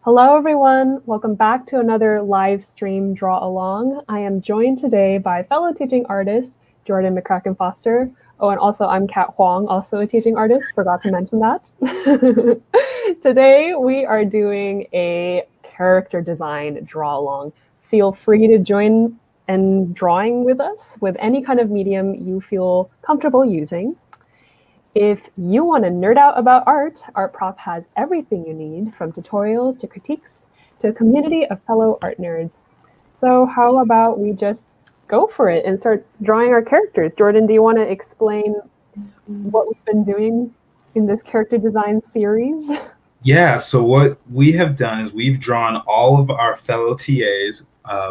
Hello, everyone. Welcome back to another live stream draw along. I am joined today by fellow teaching artist, Jordan McCracken-Foster. Oh, and also I'm Kat Huang, also a teaching artist. Forgot to mention that. Today, we are doing a character design draw along. Feel free to join in drawing with us with any kind of medium you feel comfortable using. If you want to nerd out about art, Art Prof has everything you need, from tutorials to critiques to a community of fellow art nerds. So how about we just go for it and start drawing our characters? Jordan, do you want to explain what we've been doing in this character design series? Yeah, so what we have done is we've drawn all of our fellow TAs.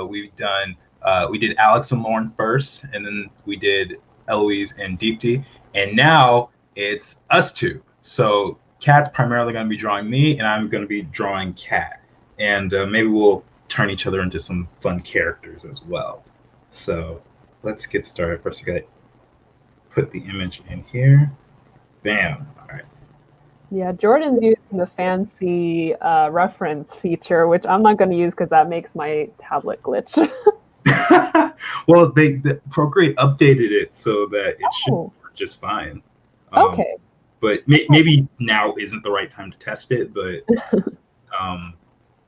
We did Alex and Lauren first, and then we did Eloise and Deepti, and now it's us two. So Kat's primarily going to be drawing me, and I'm going to be drawing Kat. And maybe we'll turn each other into some fun characters as well. So let's get started. First, I got to put the image in here. Bam. All right. Yeah, Jordan's using the fancy reference feature, which I'm not going to use because that makes my tablet glitch. Well, the Procreate updated it so that it should work just fine. Okay. But maybe now isn't the right time to test it, but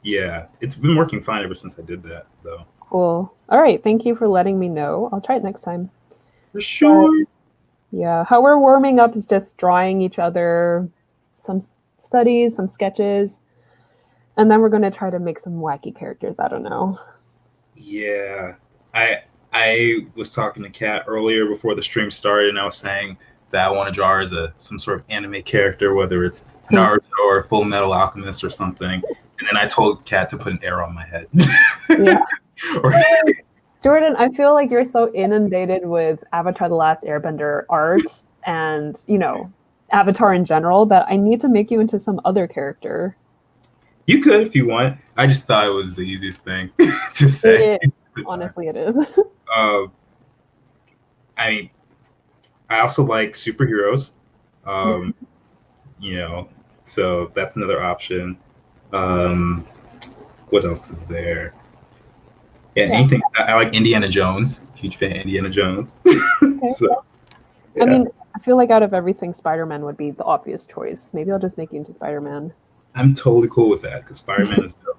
yeah, it's been working fine ever since I did that, though. Cool. All right, thank you for letting me know. I'll try it next time. For sure. Yeah, how we're warming up is just drawing each other, some studies, some sketches, and then we're going to try to make some wacky characters. I don't know. Yeah, I was talking to Kat earlier before the stream started, and I was saying that I want to draw her as some sort of anime character, whether it's Naruto or Full Metal Alchemist or something. And then I told Kat to put an arrow on my head. Yeah. Jordan, I feel like you're so inundated with Avatar: The Last Airbender art and, Avatar in general that I need to make you into some other character. You could if you want. I just thought it was the easiest thing to say. It is. Honestly, it is. I also like superheroes. So that's another option. What else is there? Yeah, anything. I like Indiana Jones. Huge fan of Indiana Jones. Okay. So, yeah. I mean, I feel like out of everything, Spider-Man would be the obvious choice. Maybe I'll just make you into Spider-Man. I'm totally cool with that because Spider-Man is dope.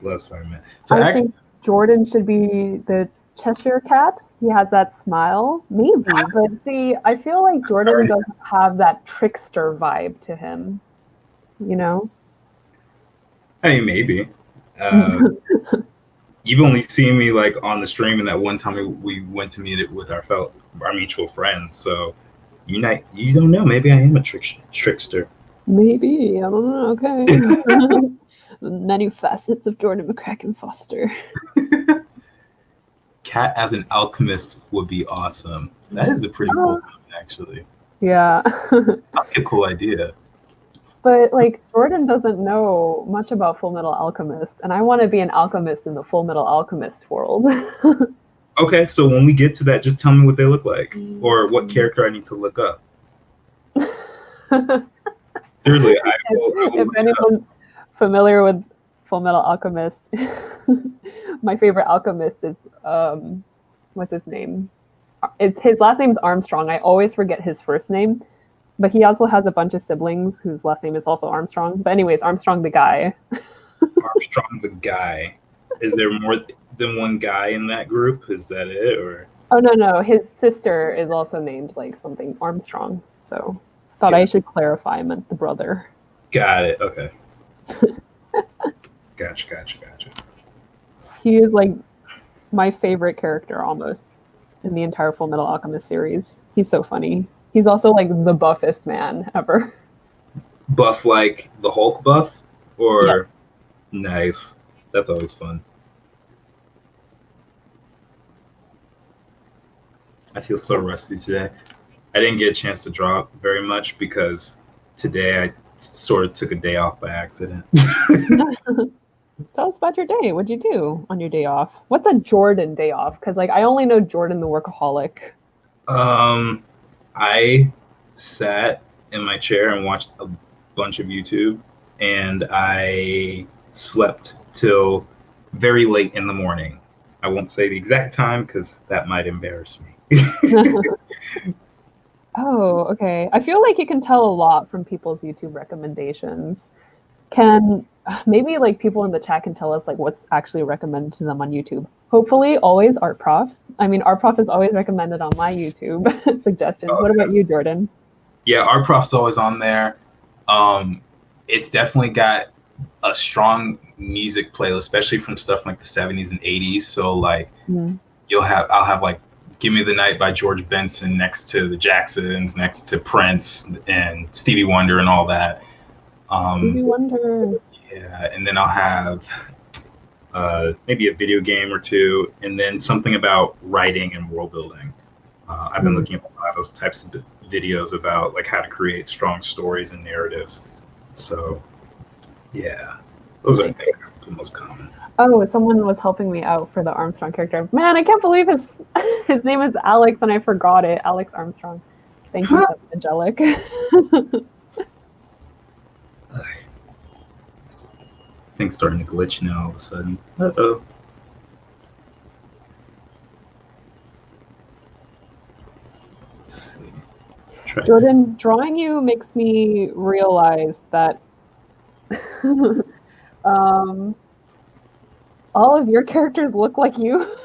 Love Spider-Man. So I think Jordan should be the Cheshire Cat. He has that smile. Maybe. But see, I feel like Jordan doesn't have that trickster vibe to him. I mean, maybe. You've only seen me like on the stream, and that one time we went to meet it with our mutual friends. So you don't know. Maybe I am a trickster. Maybe. I don't know. Okay. Many facets of Jordan McCracken-Foster. Kat as an alchemist would be awesome. That is a pretty cool one, actually. Yeah. That'd be a cool idea. But Jordan doesn't know much about Full Metal Alchemist, and I want to be an alchemist in the Full Metal Alchemist world. Okay, so when we get to that, just tell me what they look like, or what character I need to look up. Seriously, if anyone's familiar with Full Metal Alchemist, my favorite alchemist is what's his name? His last name's Armstrong. I always forget his first name. But he also has a bunch of siblings whose last name is also Armstrong. But anyways, Armstrong the guy. Armstrong the guy. Is there more than one guy in that group? Is that it, or? Oh, no. His sister is also named something Armstrong. So thought I should clarify. I meant the brother. Got it. Okay. Gotcha. He is my favorite character almost in the entire Full Metal Alchemist series. He's so funny. He's also the buffest man ever. Buff like the Hulk buff? Or yes. Nice. That's always fun. I feel so rusty today. I didn't get a chance to draw very much because today I sort of took a day off by accident. Tell us about your day. What'd you do on your day off? What's a Jordan day off? Because I only know Jordan the workaholic. I sat in my chair and watched bunch of YouTube, and I slept till very late in the morning. I won't say the exact time because that might embarrass me. Oh, okay. I feel like you can tell a lot from people's YouTube recommendations. Can maybe like people in the chat can tell us like what's actually recommended to them on YouTube? Hopefully, always Art Prof. I mean, Art Prof is always recommended on my YouTube suggestions. What about you, Jordan? Yeah, Art Prof's always on there. It's definitely got a strong music playlist, especially from stuff like the 70s and 80s. So like I'll have like Give Me the Night by George Benson next to the Jacksons, next to Prince and Stevie Wonder and all that. Stevie Wonder. Yeah, and then I'll have maybe a video game or two, and then something about writing and world building. I've been looking at a lot of those types of videos about like how to create strong stories and narratives. So yeah, those are, I think, the most common. Oh, someone was helping me out for the Armstrong character. Man, I can't believe his name is Alex and I forgot it. Alex Armstrong. Thank you, so Angelic. Things starting to glitch now all of a sudden. Uh-oh. Let's see. Jordan, drawing you makes me realize that all of your characters look like you.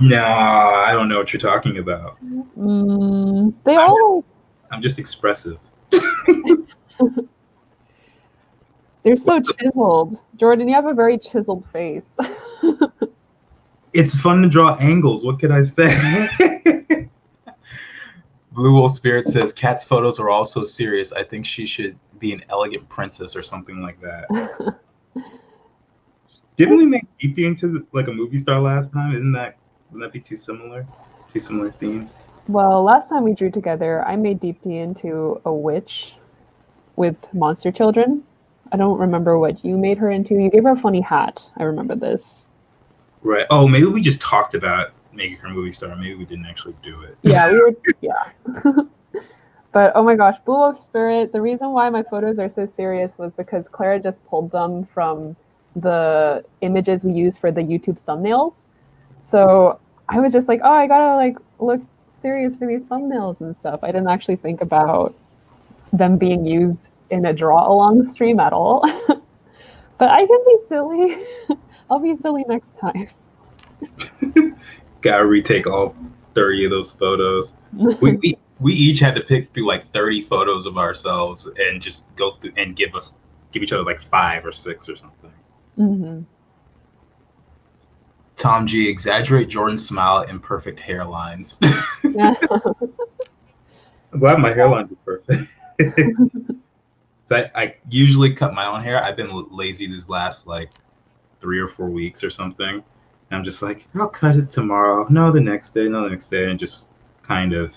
Nah, I don't know what you're talking about. I'm just expressive. They're so chiseled. Jordan, you have a very chiseled face. It's fun to draw angles. What could I say? Blue Wolf Spirit says, Kat's photos are all so serious. I think she should be an elegant princess or something like that. Didn't we make Deepti into like a movie star last time? Wouldn't that be too similar? Two similar themes? Well, last time we drew together, I made Deepti into a witch with monster children. I don't remember what you made her into. You gave her a funny hat. I remember this. Right. Oh, maybe we just talked about making her a movie star. Maybe we didn't actually do it. Yeah, we were. Yeah. But oh my gosh, Blue Wolf Spirit. The reason why my photos are so serious was because Clara just pulled them from the images we use for the YouTube thumbnails. So I was just like, oh, I gotta like look serious for these thumbnails and stuff. I didn't actually think about them being used in a draw along stream at all. But I can be silly. I'll be silly next time. Gotta retake all 30 of those photos. We each had to pick through like 30 photos of ourselves and just go through and give each other like 5 or 6 or something. Mm-hmm. Tom G, exaggerate Jordan's smile and perfect hairlines. I'm glad my hairlines are perfect. So I usually cut my own hair. I've been lazy these last like 3 or 4 weeks or something. And I'm just like, I'll cut it tomorrow. No, the next day. No, the next day. And it just kind of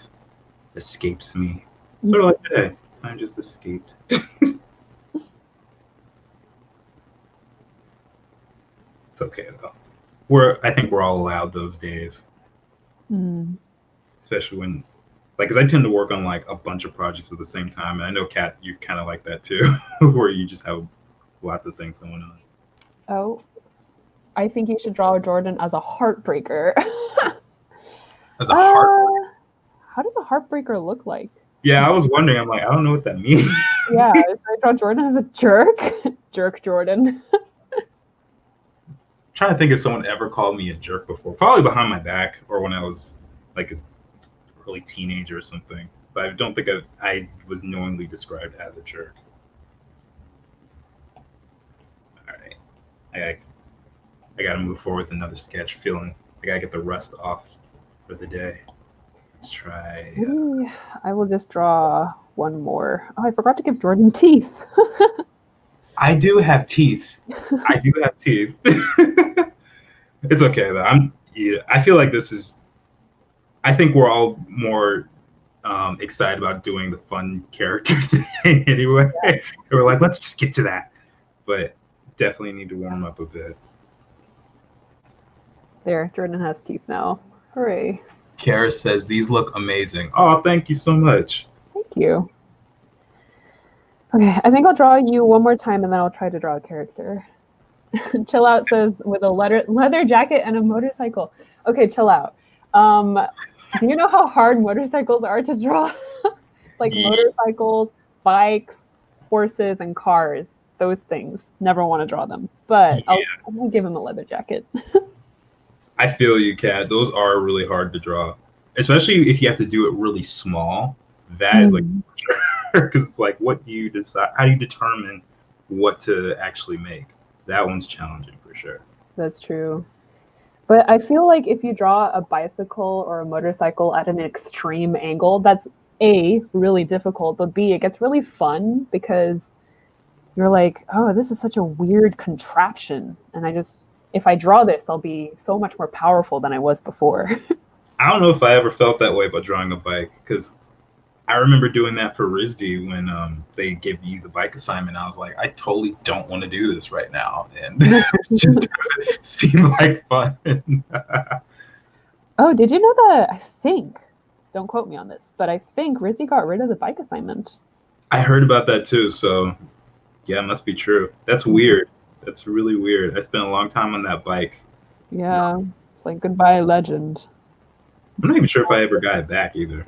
escapes me. Sort of like today. Time just escaped. It's okay though. I think we're all allowed those days. Especially when, like, because I tend to work on like a bunch of projects at the same time, and I know Kat, you're kind of like that too, where you just have lots of things going on. Oh, I think you should draw Jordan as a heartbreaker. As a heartbreaker? How does a heartbreaker look like? Yeah, I was wondering. I'm like, I don't know what that means. Yeah, should I draw Jordan as a jerk? Jerk Jordan. I'm trying to think if someone ever called me a jerk before. Probably behind my back, or when I was like an early teenager or something. But I don't think I was knowingly described as a jerk. All right, I gotta move forward with another sketch. Feeling I gotta get the rust off for the day. Let's try. I will just draw one more. Oh, I forgot to give Jordan teeth. I do have teeth. I do have teeth. It's okay though. I feel like this is. I think we're all more excited about doing the fun character thing anyway. Yeah. We're like, let's just get to that. But definitely need to warm up a bit. There, Jordan has teeth now. Hooray. Kara says, these look amazing. Oh, thank you so much. Thank you. Okay, I think I'll draw you one more time and then I'll try to draw a character. Chill Out says with a leather jacket and a motorcycle. Okay, chill out. Do you know how hard motorcycles are to draw? Like Yeah, motorcycles, bikes, horses, and cars. Those things. Never want to draw them. But I'm gonna give him a leather jacket. I feel you, Kat. Those are really hard to draw, especially if you have to do it really small. That is like, because it's like, what do you decide? How do you determine what to actually make? That one's challenging for sure. That's true. But I feel like if you draw a bicycle or a motorcycle at an extreme angle, that's A, really difficult, but B, it gets really fun because you're like, oh, this is such a weird contraption. And if I draw this, I'll be so much more powerful than I was before. I don't know if I ever felt that way about drawing a bike, because I remember doing that for RISD when they give you the bike assignment. I was like, I totally don't want to do this right now, and it just doesn't seem like fun. Oh, did you know that? I think, don't quote me on this, but I think Rizzy got rid of the bike assignment. I heard about that too, so yeah, it must be true. That's weird. That's really weird. I spent a long time on that bike. Yeah, it's like goodbye, legend. I'm not even sure if I ever got it back either.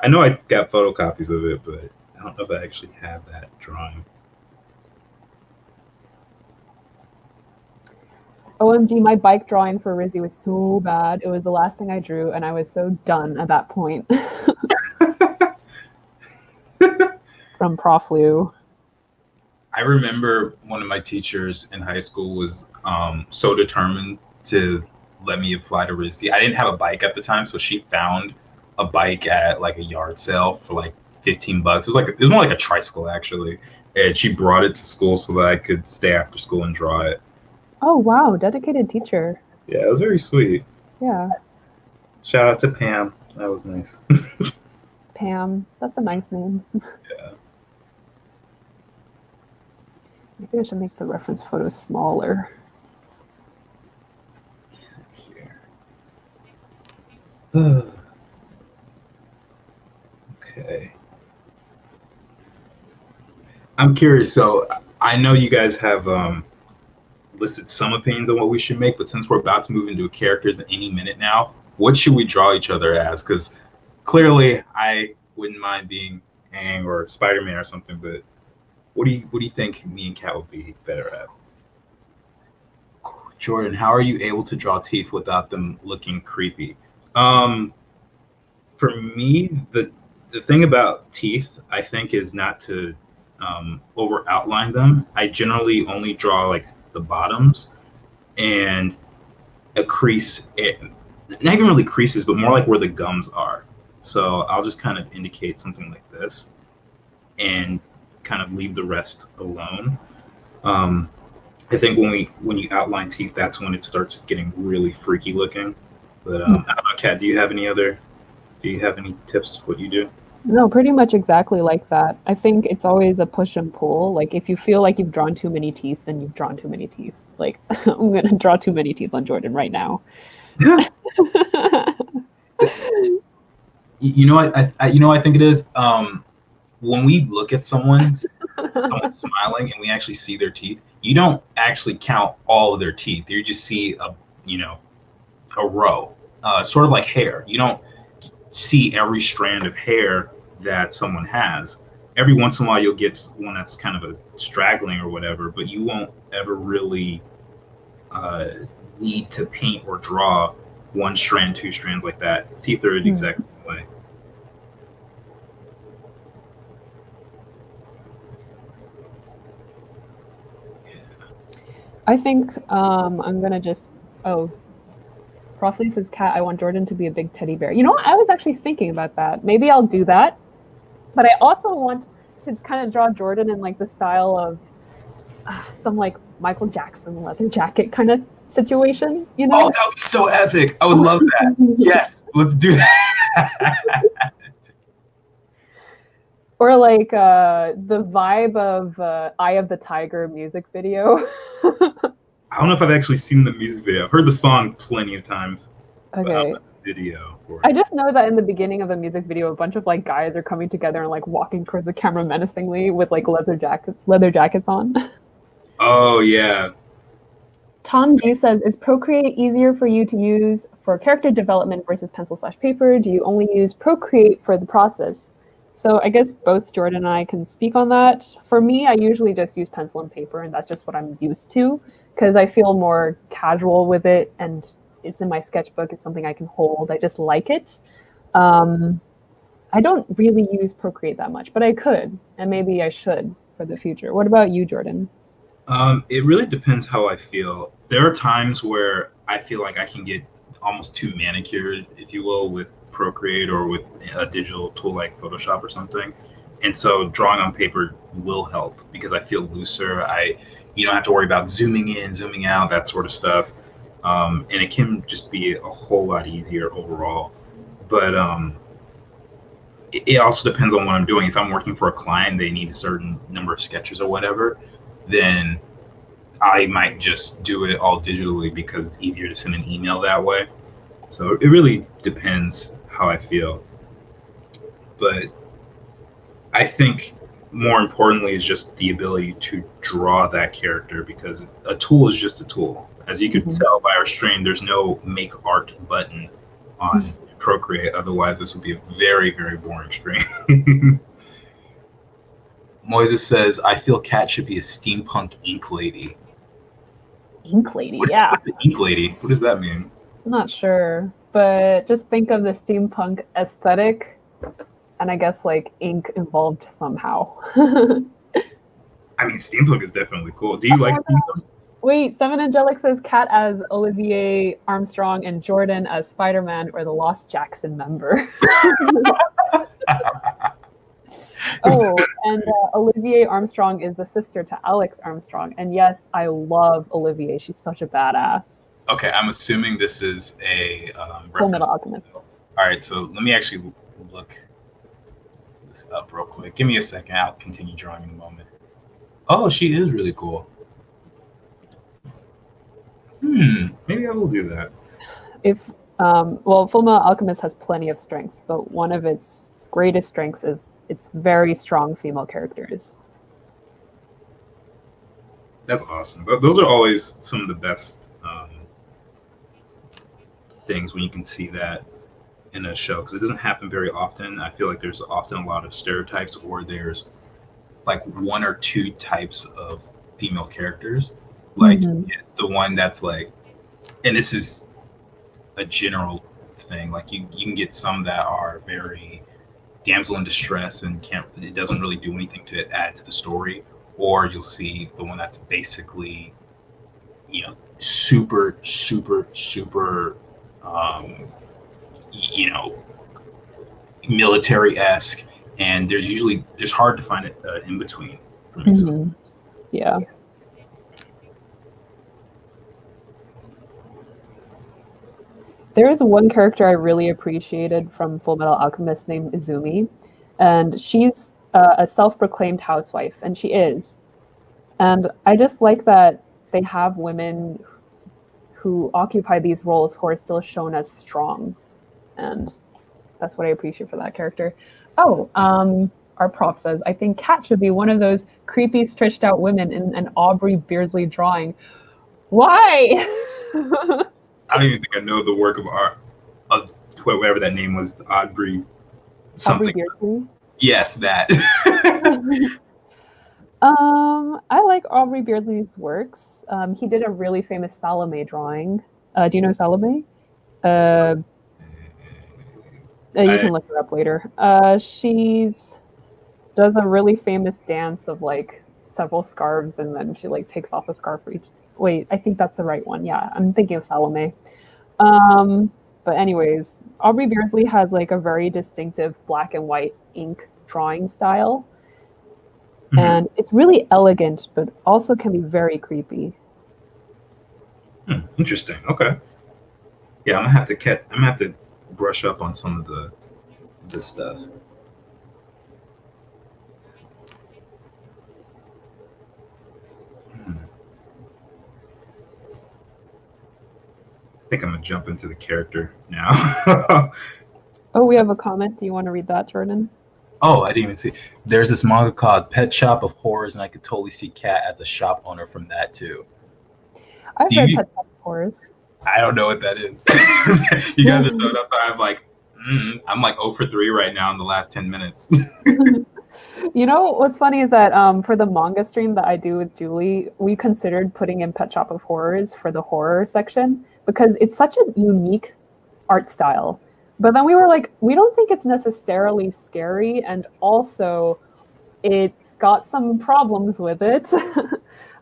I know I got photocopies of it, but I don't know if I actually have that drawing. OMG, my bike drawing for Rizzy was so bad. It was the last thing I drew, and I was so done at that point. From Prof Lieu. I remember one of my teachers in high school was so determined to let me apply to RISD. I didn't have a bike at the time, so she found a bike at like a yard sale for like $15. It was more like a tricycle actually, and she brought it to school so that I could stay after school and draw it. Oh wow, dedicated teacher. Yeah, it was very sweet. Yeah. Shout out to Pam. That was nice. Pam, that's a nice name. Yeah. Maybe I should make the reference photo smaller. Here. Okay. I'm curious. So I know you guys have listed some opinions on what we should make, but since we're about to move into characters in any minute now, what should we draw each other as? Because clearly I wouldn't mind being Huang or Spider-Man or something, but what do you think me and Kat would be better as? Jordan, how are you able to draw teeth without them looking creepy? For me, the thing about teeth, I think, is not to over outline them. I generally only draw like the bottoms and a crease, not even really creases, but more like where the gums are. So I'll just kind of indicate something like this and kind of leave the rest alone. I think when you outline teeth, that's when it starts getting really freaky looking. But I don't know, Kat, do you have any tips what you do? No, pretty much exactly like that. I think it's always a push and pull. Like if you feel like you've drawn too many teeth, then you've drawn too many teeth. Like I'm gonna draw too many teeth on Jordan right now. You know what I think it is? When we look at someone smiling and we actually see their teeth, you don't actually count all of their teeth. You just see a row, sort of like hair. You don't see every strand of hair that someone has. Every once in a while you'll get one that's kind of a straggling or whatever, but you won't ever really need to paint or draw one strand, two strands like that. Teeth are the exact same way. I think I'm gonna just Prof Lieu says, Kat, I want Jordan to be a big teddy bear. You know what? I was actually thinking about that. Maybe I'll do that. But I also want to kind of draw Jordan in like the style of some like Michael Jackson leather jacket kind of situation, you know? Oh, that would be so epic. I would love that. Yes, let's do that. Or like the vibe of Eye of the Tiger music video. I don't know if I've actually seen the music video. I've heard the song plenty of times. Okay. video for I it. just know that in the beginning of the music video, a bunch of like guys are coming together and like walking towards the camera menacingly with like leather jackets on. Oh yeah. Tom G says, is Procreate easier for you to use for character development versus pencil/paper? Do you only use Procreate for the process? So I guess both Jordan and I can speak on that. For me, I usually just use pencil and paper, and that's just what I'm used to because I feel more casual with it, and it's in my sketchbook. It's something I can hold. I just like it. Um, I don't really use Procreate that much, but I could, and maybe I should for the future. What about you, Jordan? It really depends how I feel. There are times where I feel like I can get almost too manicured, if you will, with Procreate or with a digital tool like Photoshop or something. And so drawing on paper will help because I feel looser. You don't have to worry about zooming in, zooming out, that sort of stuff. And it can just be a whole lot easier overall. But it also depends on what I'm doing. If I'm working for a client, they need a certain number of sketches or whatever, then I might just do it all digitally because it's easier to send an email that way. So it really depends how I feel. But I think more importantly is just the ability to draw that character because a tool is just a tool. As you could Mhm. tell by our stream, there's no make art button on Procreate. Otherwise, this would be a very, very boring stream. Moises says, I feel Cat should be a steampunk ink lady. Ink lady, yeah. What's the ink lady? What does that mean? I'm not sure, but just think of the steampunk aesthetic, and I guess like ink involved somehow. I mean, steampunk is definitely cool. Do you like steampunk? Wait, Seven Angelic says Cat as Olivier Armstrong and Jordan as Spider-Man or the Lost Jackson member. Oh, and Olivier Armstrong is the sister to Alex Armstrong. And yes, I love Olivier. She's such a badass. Okay, I'm assuming this is a Full Metal reference. Alchemist. All right, so let me actually look this up real quick. Give me a second. I'll continue drawing in a moment. Oh, she is really cool. Maybe I will do that. If well, Full Metal Alchemist has plenty of strengths, but one of its greatest strengths is its very strong female characters. That's awesome. But those are always some of the best things when you can see that in a show because it doesn't happen very often. I feel like there's often a lot of stereotypes or there's like one or two types of female characters. Like the one that's like, and this is a general thing. Like you can get some that are very damsel in distress and it doesn't really do anything to add to the story, or you'll see the one that's basically, super super super, you know, military-esque, and there's hard to find it in between for me. Yeah. There is one character I really appreciated from Full Metal Alchemist named Izumi, and she's a self-proclaimed housewife, and she is. And I just like that they have women who occupy these roles who are still shown as strong, and that's what I appreciate for that character. Oh, our prof says, I think Kat should be one of those creepy, stretched out women in an Aubrey Beardsley drawing. Why? I don't even think I know the work of art of whatever that name was, Aubrey something. Aubrey Beardsley? Yes, that. I like Aubrey Beardsley's works. He did a really famous Salome drawing. Do you know Salome? You can look her up later. She's does a really famous dance of like several scarves, and then she like takes off a scarf for each. Wait, I think that's the right one. Yeah, I'm thinking of Salome. But anyways, Aubrey Beardsley has like a very distinctive black and white ink drawing style. And it's really elegant, but also can be very creepy. Interesting. Okay. Yeah, I'm gonna have to brush up on some of this stuff. think I'm gonna jump into the character now. Oh, we have a comment. Do you want to read that, Jordan? Oh, I didn't even see. There's this manga called Pet Shop of Horrors, and I could totally see Kat as a shop owner from that too. I've read Pet Shop of Horrors. I don't know what that is. You guys are throwing up. I'm like, I'm like 0 for 3 right now in the last 10 minutes. You know, what's funny is that for the manga stream that I do with Julie, we considered putting in Pet Shop of Horrors for the horror section because it's such a unique art style. But then we were like, we don't think it's necessarily scary, and also it's got some problems with it.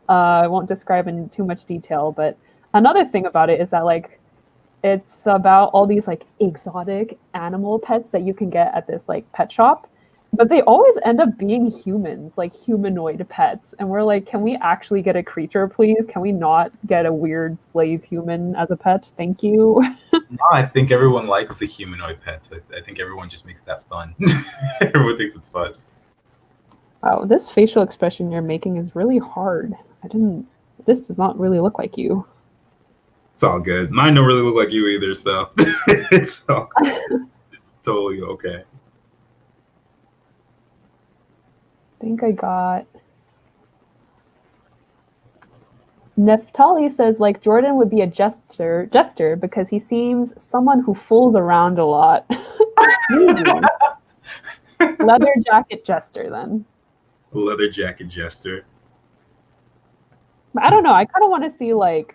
I won't describe in too much detail, but another thing about it is that like it's about all these like exotic animal pets that you can get at this like pet shop, but they always end up being humans, like humanoid pets. And we're like, can we actually get a creature, please? Can we not get a weird slave human as a pet? Thank you. No, I think everyone likes the humanoid pets. I think everyone just makes that fun. Everyone thinks it's fun. Wow, this facial expression you're making is really hard. This does not really look like you. It's all good. Mine don't really look like you either, so it's all good. It's totally okay. I think I got... Neftali says, like, Jordan would be a jester because he seems someone who fools around a lot. Leather jacket jester, then. Leather jacket jester. I don't know. I kind of want to see, like,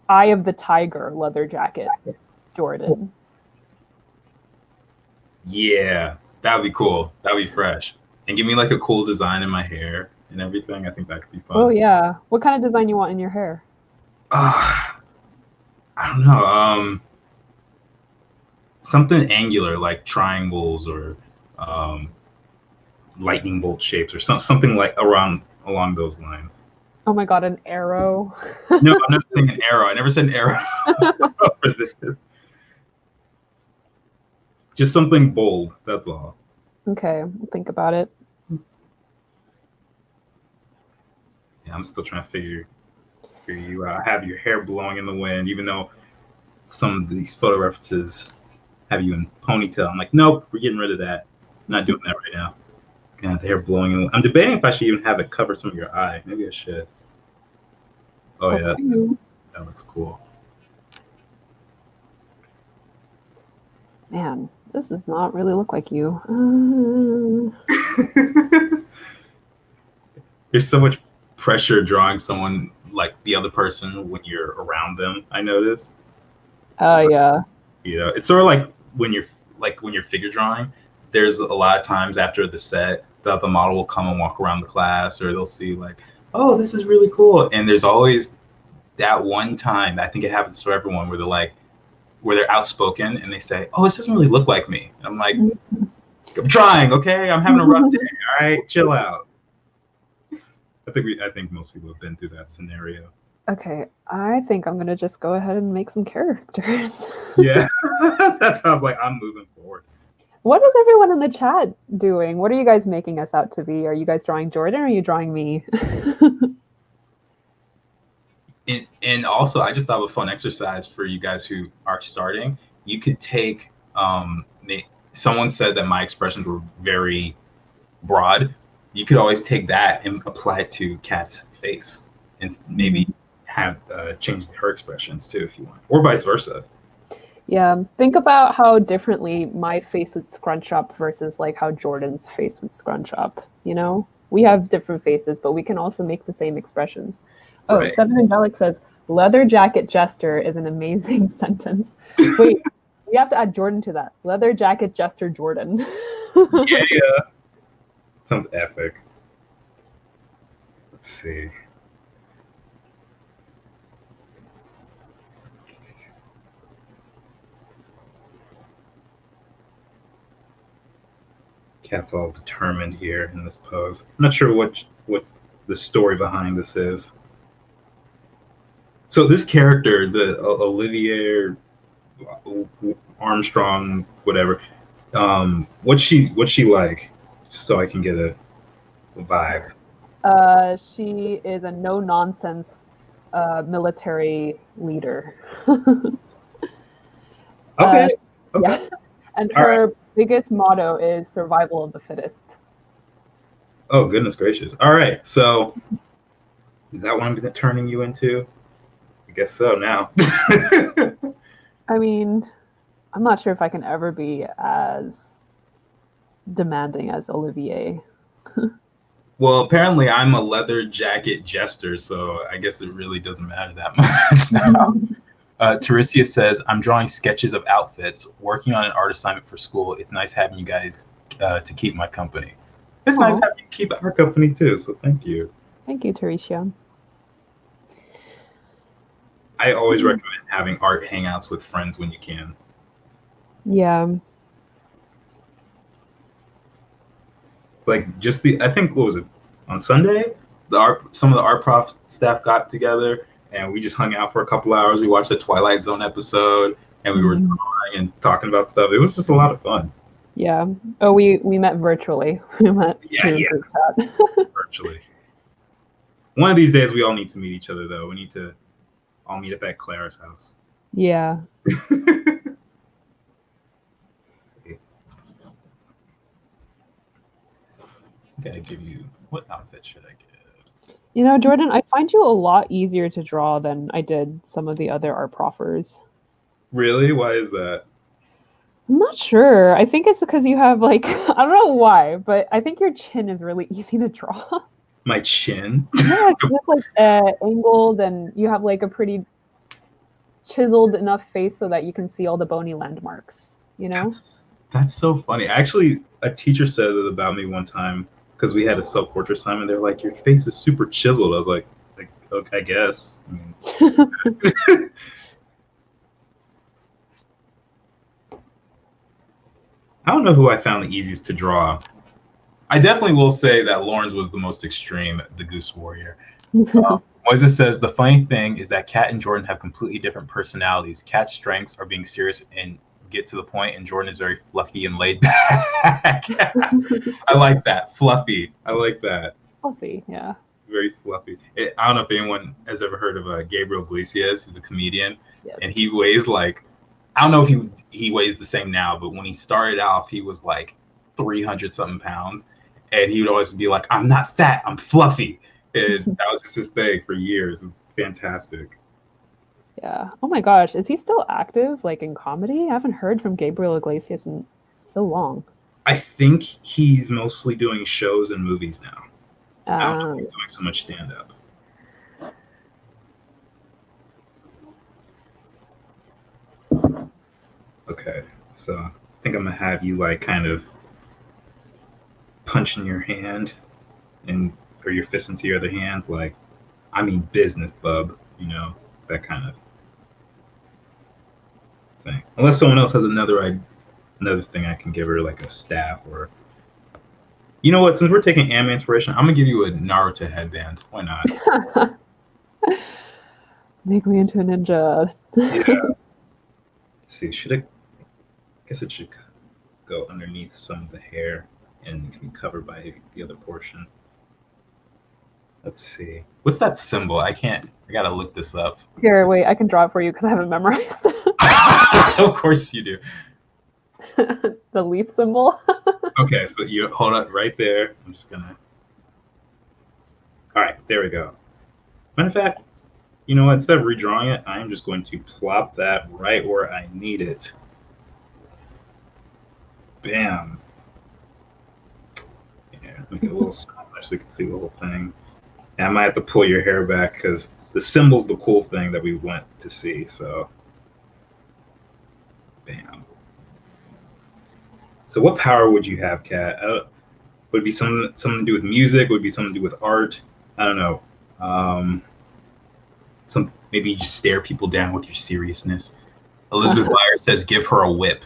Eye of the Tiger leather jacket Jordan. Yeah, that would be cool. That would be fresh. And give me, like, a cool design in my hair and everything. I think that could be fun. Oh, yeah. What kind of design you want in your hair? I don't know. Something angular, like triangles or lightning bolt shapes or something like along those lines. Oh my god, an arrow. No, I'm not saying an arrow. I never said an arrow. Just something bold, that's all. Okay, I'll think about it. Yeah, I'm still trying to figure you out. Have your hair blowing in the wind, even though some of these photo references have you in ponytail. I'm like, nope, we're getting rid of that. I'm not doing that right now. God, the hair blowing in the wind. I'm debating if I should even have it cover some of your eye. Maybe I should. Oh, yeah. That looks cool. Man, this does not really look like you. There's so much pressure drawing someone like the other person when you're around them, I notice. Yeah. You know, it's sort of like when you're figure drawing, there's a lot of times after the set that the model will come and walk around the class, or they'll see like, oh, this is really cool. And there's always that one time, I think it happens to everyone, where they're outspoken and they say, oh, this doesn't really look like me. And I'm like, I'm trying, okay? I'm having a rough day, all right? Chill out. I think most people have been through that scenario. Okay, I think I'm gonna just go ahead and make some characters. Yeah, that sounds like I'm moving forward. What is everyone in the chat doing? What are you guys making us out to be? Are you guys drawing Jordan or are you drawing me? And also, I just thought of a fun exercise for you guys who are starting. You could take, someone said that my expressions were very broad. You could always take that and apply it to Kat's face and maybe have change her expressions too if you want, or vice versa. Yeah, think about how differently my face would scrunch up versus like how Jordan's face would scrunch up, you know? We have different faces, but we can also make the same expressions. Oh, right. Seven Angelic says, leather jacket jester is an amazing sentence. Wait, we have to add Jordan to that. Leather jacket jester Jordan. Yeah. Sounds epic. Let's see. Cat's all determined here in this pose. I'm not sure what the story behind this is. So this character, the Olivier Armstrong, whatever, what's she like? So I can get a vibe. She is a no-nonsense military leader. Okay. Yeah, Okay. and All right. her biggest motto is survival of the fittest. Oh, goodness gracious. All right. So is that what I'm turning you into? I guess so now. I mean, I'm not sure if I can ever be as demanding as Olivier. Well, apparently I'm a leather jacket jester, so I guess it really doesn't matter that much now. Terisia says, I'm drawing sketches of outfits, working on an art assignment for school. It's nice having you guys to keep my company. It's nice Aw, having you keep our company too, so thank you. thank you, Teresia. I always recommend having art hangouts with friends when you can. Yeah. Like just I think what was it on Sunday? Some of the art prof staff got together and we just hung out for a couple hours. We watched the Twilight Zone episode and we were Mm. drawing and talking about stuff. It was just a lot of fun. Yeah. Oh, we met virtually. We met Yeah, through yeah, group chat. virtually. One of these days we all need to meet each other though. We need to all meet up at Clara's house. Yeah. Gotta give you what outfit should I get? You know, Jordan, I find you a lot easier to draw than I did some of the other art proffers. Really? Why is that? I'm not sure. I think it's because you have like I don't know why, but I think your chin is really easy to draw. My chin? Yeah, it's like angled, and you have like a pretty chiseled enough face so that you can see all the bony landmarks. You know? That's so funny. Actually, a teacher said it about me one time because we had a self-portrait assignment. They're like, "Your face is super chiseled." I was like okay, I guess. I mean, I don't know who I found the easiest to draw. I definitely will say that Lawrence was the most extreme, the Goose Warrior. Moises says, the funny thing is that Kat and Jordan have completely different personalities. Kat's strengths are being serious and get to the point, and Jordan is very fluffy and laid back. I like that. Fluffy. I like that. Fluffy, yeah. Very fluffy. I don't know if anyone has ever heard of Gabriel Iglesias. He's a comedian, Yes. and he weighs like, I don't know if he weighs the same now, but when he started off, he was like 300 something pounds, and he would always be like, "I'm not fat, I'm fluffy," and that was just his thing for years. It's fantastic. Yeah. Oh my gosh, is he still active, like in comedy? I haven't heard from Gabriel Iglesias in so long. I think he's mostly doing shows and movies now. I don't know if he's doing so much stand up. Okay, so I think I'm gonna have you like kind of punching your hand and or your fist into your other hand, like, I mean business, bub, you know, that kind of thing. Unless someone else has another thing I can give her, like a staff or. You know what? Since we're taking anime inspiration, I'm gonna give you a Naruto headband. Why not? Make me into a ninja. Yeah. Let's see, I guess it should go underneath some of the hair and be covered by the other portion. Let's see. What's that symbol? I gotta look this up. Here, wait, I can draw it for you because I haven't memorized. Of course you do. The leaf symbol. Okay, so you hold up right there. I'm just gonna. All right, there we go. Matter of fact, you know what? Instead of redrawing it, I'm just going to plop that right where I need it. Bam. Yeah, make it a little smaller so we can see the whole thing. And I might have to pull your hair back because the symbol's the cool thing that we want to see. So, bam. So, what power would you have, Kat? Would it be something to do with music? Would it be something to do with art? I don't know. Maybe you just stare people down with your seriousness. Elizabeth Byers says, "Give her a whip."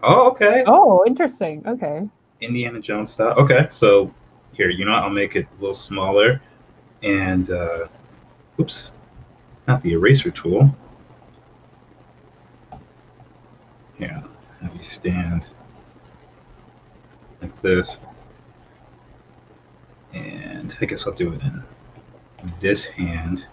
Oh, okay. Oh, interesting. Okay. Indiana Jones style. Okay, so here, you know what? I'll make it a little smaller. And, oops, not the eraser tool. Here, have you stand like this. And I guess I'll do it in this hand.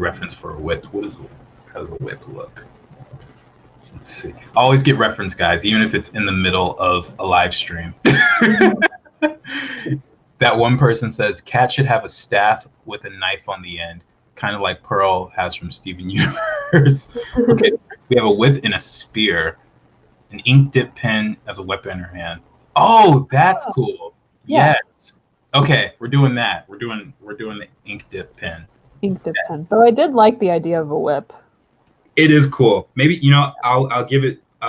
reference for a whip. How does a whip look? Let's see. Always get reference, guys, even if it's in the middle of a live stream. That one person says cat should have a staff with a knife on the end, kind of like Pearl has from Steven Universe. Okay, we have a whip and a spear, an ink dip pen as a weapon in her hand. Oh, that's cool. Yeah. Yes. Okay, we're doing that. We're doing the ink dip pen. Ink dip pen. Though I did like the idea of a whip. It is cool. Maybe I'll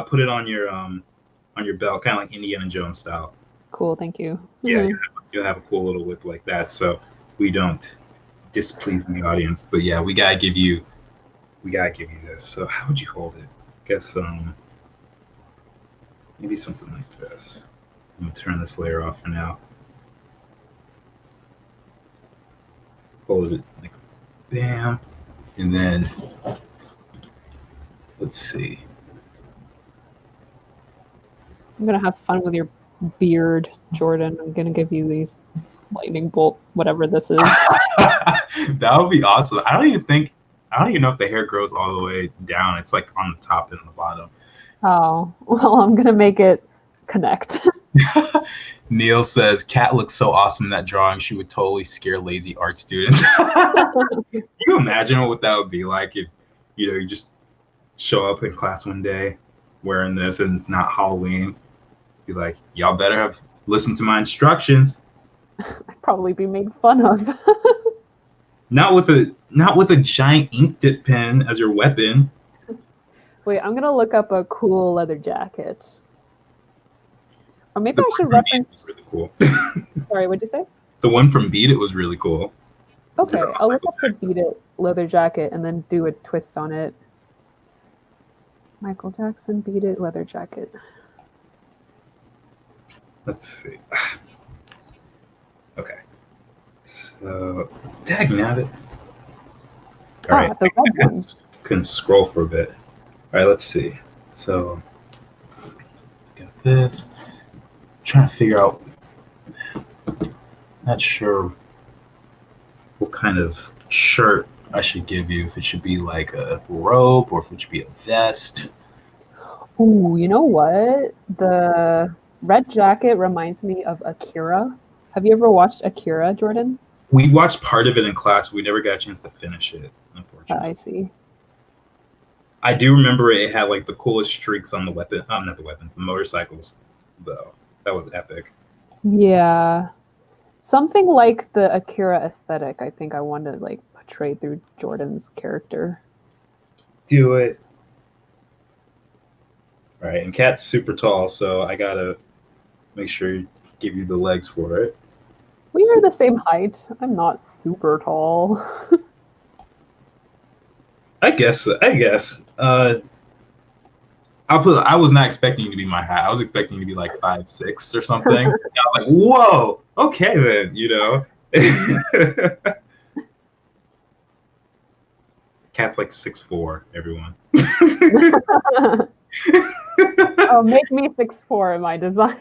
put it on your belt, kind of like Indiana Jones style. Cool, thank you. Yeah, you'll have a cool little whip like that, so we don't displease the audience. But yeah, we gotta give you this. So how would you hold it? I guess maybe something like this. I'm gonna turn this layer off for now. Hold it like bam, and then let's see. I'm gonna have fun with your beard, Jordan. I'm gonna give you these lightning bolt, whatever this is. That would be awesome. I don't even know if the hair grows all the way down. It's like on the top and the bottom. Oh, well, I'm gonna make it connect. Neil says, Kat looks so awesome in that drawing. She would totally scare lazy art students. Can you imagine what that would be like if you just show up in class one day wearing this and it's not Halloween? Be like, y'all better have listened to my instructions. I'd probably be made fun of. Not with a giant ink dip pen as your weapon. Wait, I'm gonna look up a cool leather jacket. Or maybe I should reference. Really cool. Sorry, what'd you say? The one from Beat It was really cool. Okay, I'll look up the Beat It leather jacket and then do a twist on it. Michael Jackson Beat It leather jacket. Let's see. Okay. So, dagnabbit. All right. The red one. Couldn't scroll for a bit. All right, let's see. So, got this. Trying to figure out. Not sure what kind of shirt I should give you. If it should be like a robe or if it should be a vest. Ooh, you know what? The red jacket reminds me of Akira. Have you ever watched Akira, Jordan? We watched part of it in class. We never got a chance to finish it, unfortunately. I see. I do remember it had like the coolest streaks on the weapon. Not the weapons, the motorcycles, though. That was epic. Yeah. Something like the Akira aesthetic, I think I wanted to like portray through Jordan's character. Do it. All right, and Kat's super tall, so I gotta make sure give you the legs for it. We are the same height. I'm not super tall. I guess. I was not expecting you to be my height. I was expecting you to be like 5'6" or something. I was like, whoa, okay then, Cat's like 6'4", everyone. Oh, make me 6'4" in my design.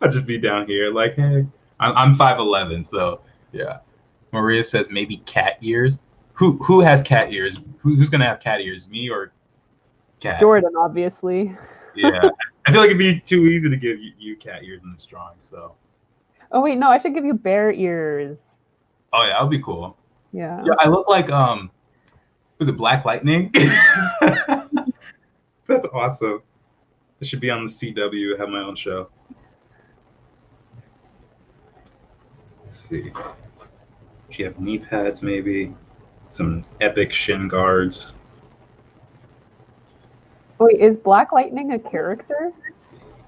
I'll just be down here like, hey, I'm 5'11", so yeah. Maria says maybe cat ears. Who has cat ears? Who's gonna have cat ears? Me or Cat? Jordan, obviously. Yeah, I feel like it'd be too easy to give you cat ears in this drawing. So. Oh wait, no, I should give you bear ears. Oh yeah, that would be cool. Yeah. Yeah, I look like was it Black Lightning? That's awesome. I should be on the CW, have my own show. Let's see. Do you have knee pads maybe? Some epic shin guards. Wait, is Black Lightning a character?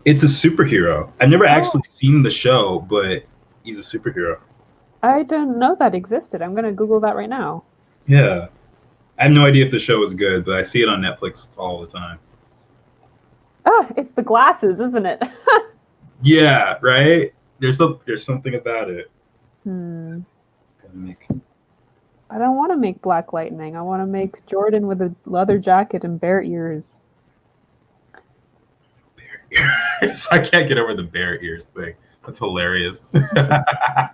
It's a superhero. I've never actually seen the show, but he's a superhero. I didn't know that existed. I'm gonna Google that right now. Yeah. I have no idea if the show is good, but I see it on Netflix all the time. Ah, it's the glasses, isn't it? Yeah, right? There's something about it. I don't want to make Black Lightning. I want to make Jordan with a leather jacket and bear ears. Bear ears? I can't get over the bear ears thing. That's hilarious. I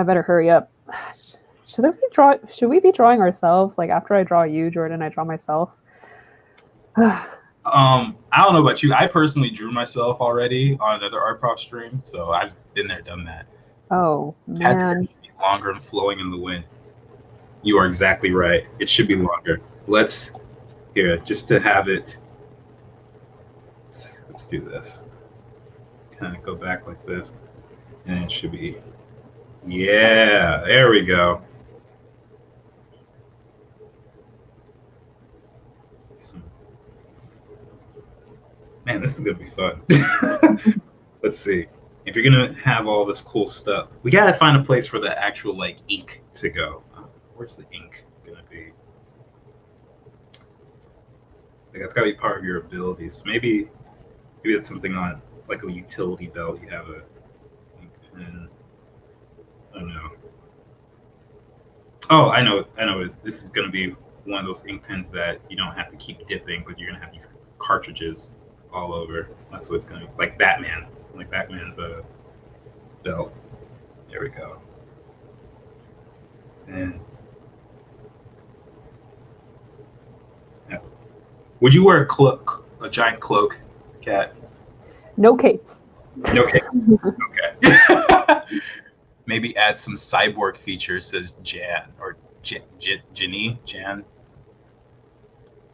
better hurry up. Should we be drawing ourselves? Like after I draw you, Jordan, I draw myself. I don't know about you. I personally drew myself already on another art prop stream, so I've been there, done that. Oh Had to man. be longer and flowing in the wind. You are exactly right. It should be longer. Let's here just to have it. Let's do this. Kind of go back like this, and it should be. Yeah, there we go. Man, this is gonna be fun. Let's see. If you're gonna have all this cool stuff, we gotta find a place for the actual like ink to go. Where's the ink gonna be? Like that's gotta be part of your abilities. Maybe it's something on like a utility belt. You have a ink pen. I don't know. Oh, I know. This is gonna be one of those ink pens that you don't have to keep dipping, but you're gonna have these cartridges all over. That's what it's gonna be. Like Batman. Like Batman's belt. There we go. And yeah. Would you wear a cloak, a giant cloak, Kat? No capes. No capes. Okay. Maybe add some cyborg features, says Jan or Janne. Jan.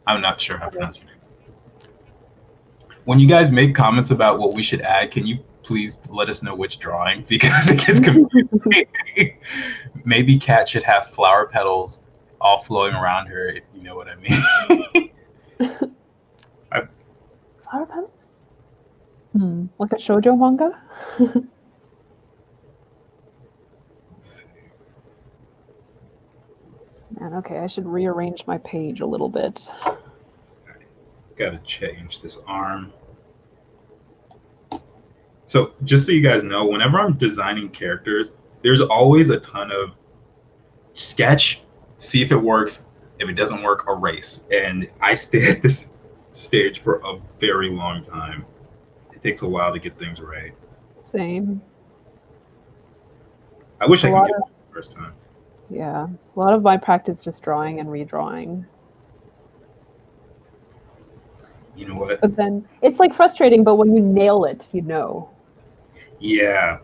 I'm not sure how to pronounce her name. When you guys make comments about what we should add, can you please let us know which drawing, because it gets confusing. Maybe Kat should have flower petals all flowing around her, if you know what I mean. Flower petals? Like a shoujo manga? Man, okay, I should rearrange my page a little bit. Gotta change this arm. So just so you guys know, whenever I'm designing characters, there's always a ton of sketch, see if it works. If it doesn't work, erase. And I stay at this stage for a very long time. It takes a while to get things right. Same. I wish I could get it the first time. Yeah, a lot of my practice just drawing and redrawing. You know what? But then it's like frustrating, but when you nail it, you know. Yeah.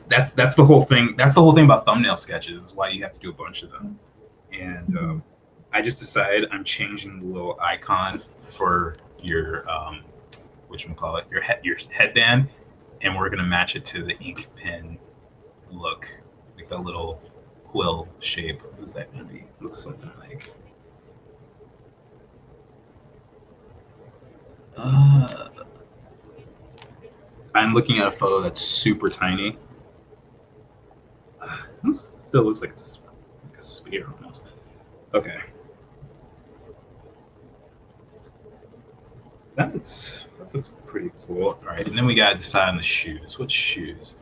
That's the whole thing. That's the whole thing about thumbnail sketches, is why you have to do a bunch of them. And I just decided I'm changing the little icon for your whatchamacallit, your headband, and we're gonna match it to the ink pen look, like the little quill shape. What's that gonna be? Looks something like I'm looking at a photo that's super tiny. It still looks like a spear almost. Okay. That's pretty cool. All right, and then we gotta decide on the shoes. What shoes?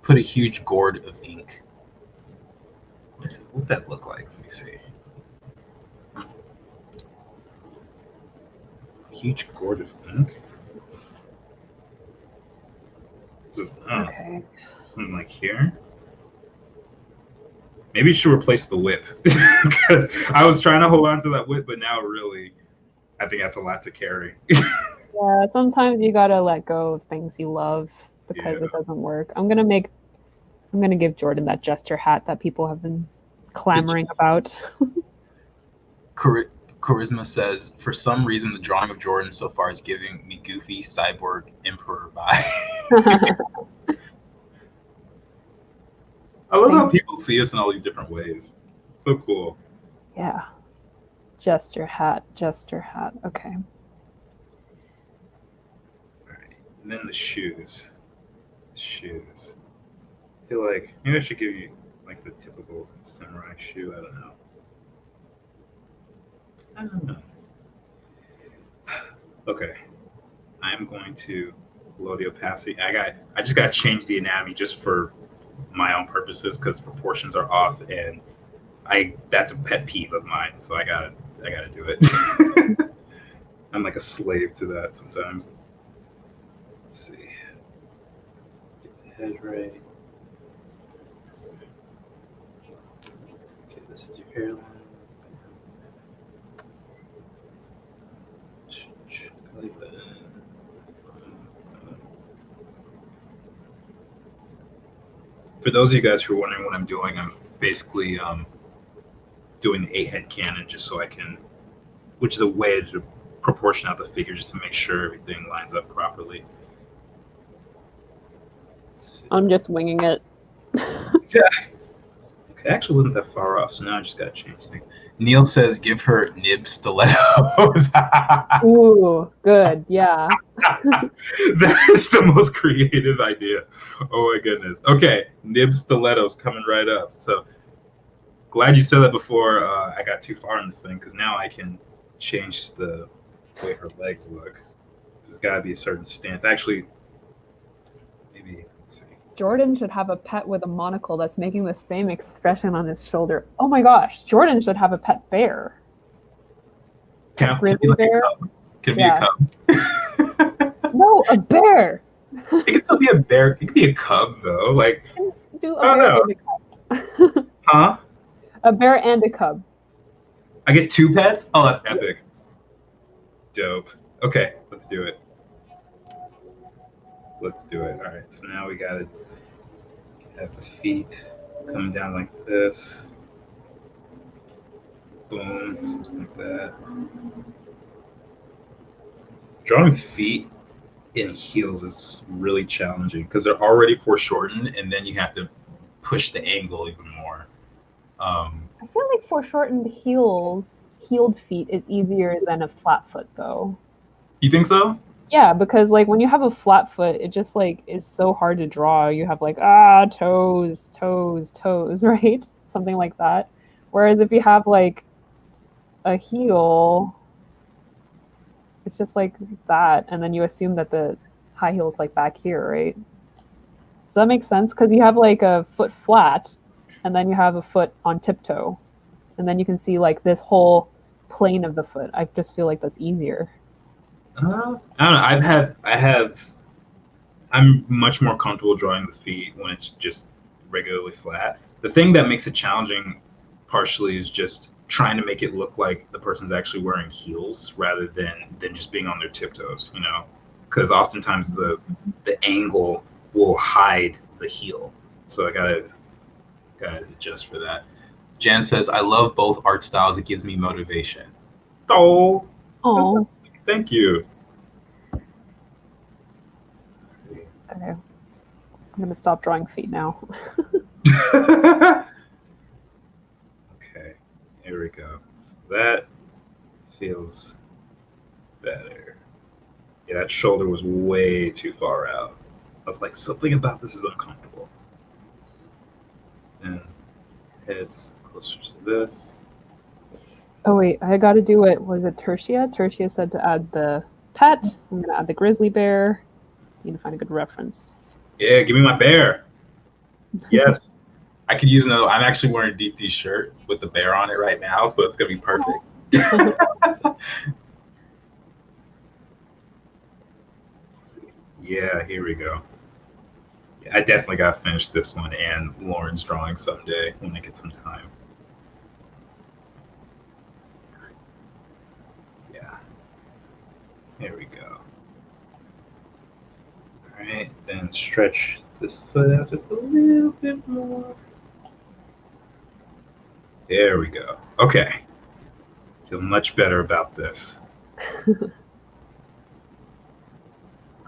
Put a huge gourd of ink. What would that look like? Let me see. A huge gourd of ink. Okay. Something like here. Maybe you should replace the whip, because I was trying to hold on to that whip, but now really, I think that's a lot to carry. Yeah, sometimes you gotta let go of things you love because it doesn't work. I'm gonna give Jordan that gesture hat that people have been clamoring about. Charisma says, for some reason, the drawing of Jordan so far is giving me goofy cyborg emperor vibe. I love how people see us in all these different ways. It's so cool. Yeah. Gesture hat. Okay. All right. And then the shoes. I feel like maybe I should give you like the typical samurai shoe. I don't know. Okay. I'm going to low the opacity. I just got to change the anatomy just for my own purposes, because proportions are off, and that's a pet peeve of mine, so I gotta do it. I'm like a slave to that sometimes. Let's see. Get the head right. This is your hairline. For those of you guys who are wondering what I'm doing, I'm basically doing the 8-head cannon just so I can, which is a way to proportion out the figure just to make sure everything lines up properly. I'm just winging it. Yeah. Okay, actually wasn't that far off, so now I just gotta change things. Neil says, "Give her nib stilettos." Ooh, good. Yeah. That is the most creative idea. Oh my goodness. Okay, nib stilettos coming right up. So glad you said that before I got too far in this thing, because now I can change the way her legs look. There's got to be a certain stance. Actually, maybe. Let's see. Jordan should have a pet with a monocle that's making the same expression on his shoulder. Oh my gosh, Jordan should have a pet bear. Can Grizzly be like bear? a cub. Can be a cub. No, a bear. It can still be a bear. It can be a cub though. Like, do a bear and a cub. Huh? A bear and a cub. I get 2 pets? Oh, that's epic. Dope. Okay, let's do it. Let's do it. All right, so now we gotta have the feet coming down like this. Boom, something like that. Drawing feet in heels is really challenging because they're already foreshortened, and then you have to push the angle even more. I feel like foreshortened heeled feet is easier than a flat foot, though. You think so? Yeah, because like when you have a flat foot, it just like is so hard to draw. You have like toes, toes, toes, right? Something like that. Whereas if you have like a heel, it's just like that, and then you assume that the high heel is like back here, right? So that makes sense because you have like a foot flat, and then you have a foot on tiptoe, and then you can see like this whole plane of the foot. I just feel like that's easier. I don't know. I'm much more comfortable drawing the feet when it's just regularly flat. The thing that makes it challenging partially is just trying to make it look like the person's actually wearing heels rather than just being on their tiptoes, you know? Because oftentimes the angle will hide the heel. So I gotta adjust for that. Jan says, "I love both art styles. It gives me motivation." Oh, thank you. Okay. I'm gonna stop drawing feet now. Okay, here we go. That feels better. Yeah, that shoulder was way too far out. I was like, something about this is uncomfortable. And head's closer to this. Oh wait, I gotta do it. Was it Tertia? Tertia said to add the pet. I'm gonna add the grizzly bear. Need to find a good reference. Yeah, give me my bear. Yes. I could use another. I'm actually wearing a Deep T shirt with the bear on it right now, so it's gonna be perfect. Yeah, here we go. I definitely gotta finish this one and Lauren's drawing someday when I get some time. Yeah. Here we go. All right, then stretch this foot out just a little bit more. There we go. Okay. Feel much better about this. All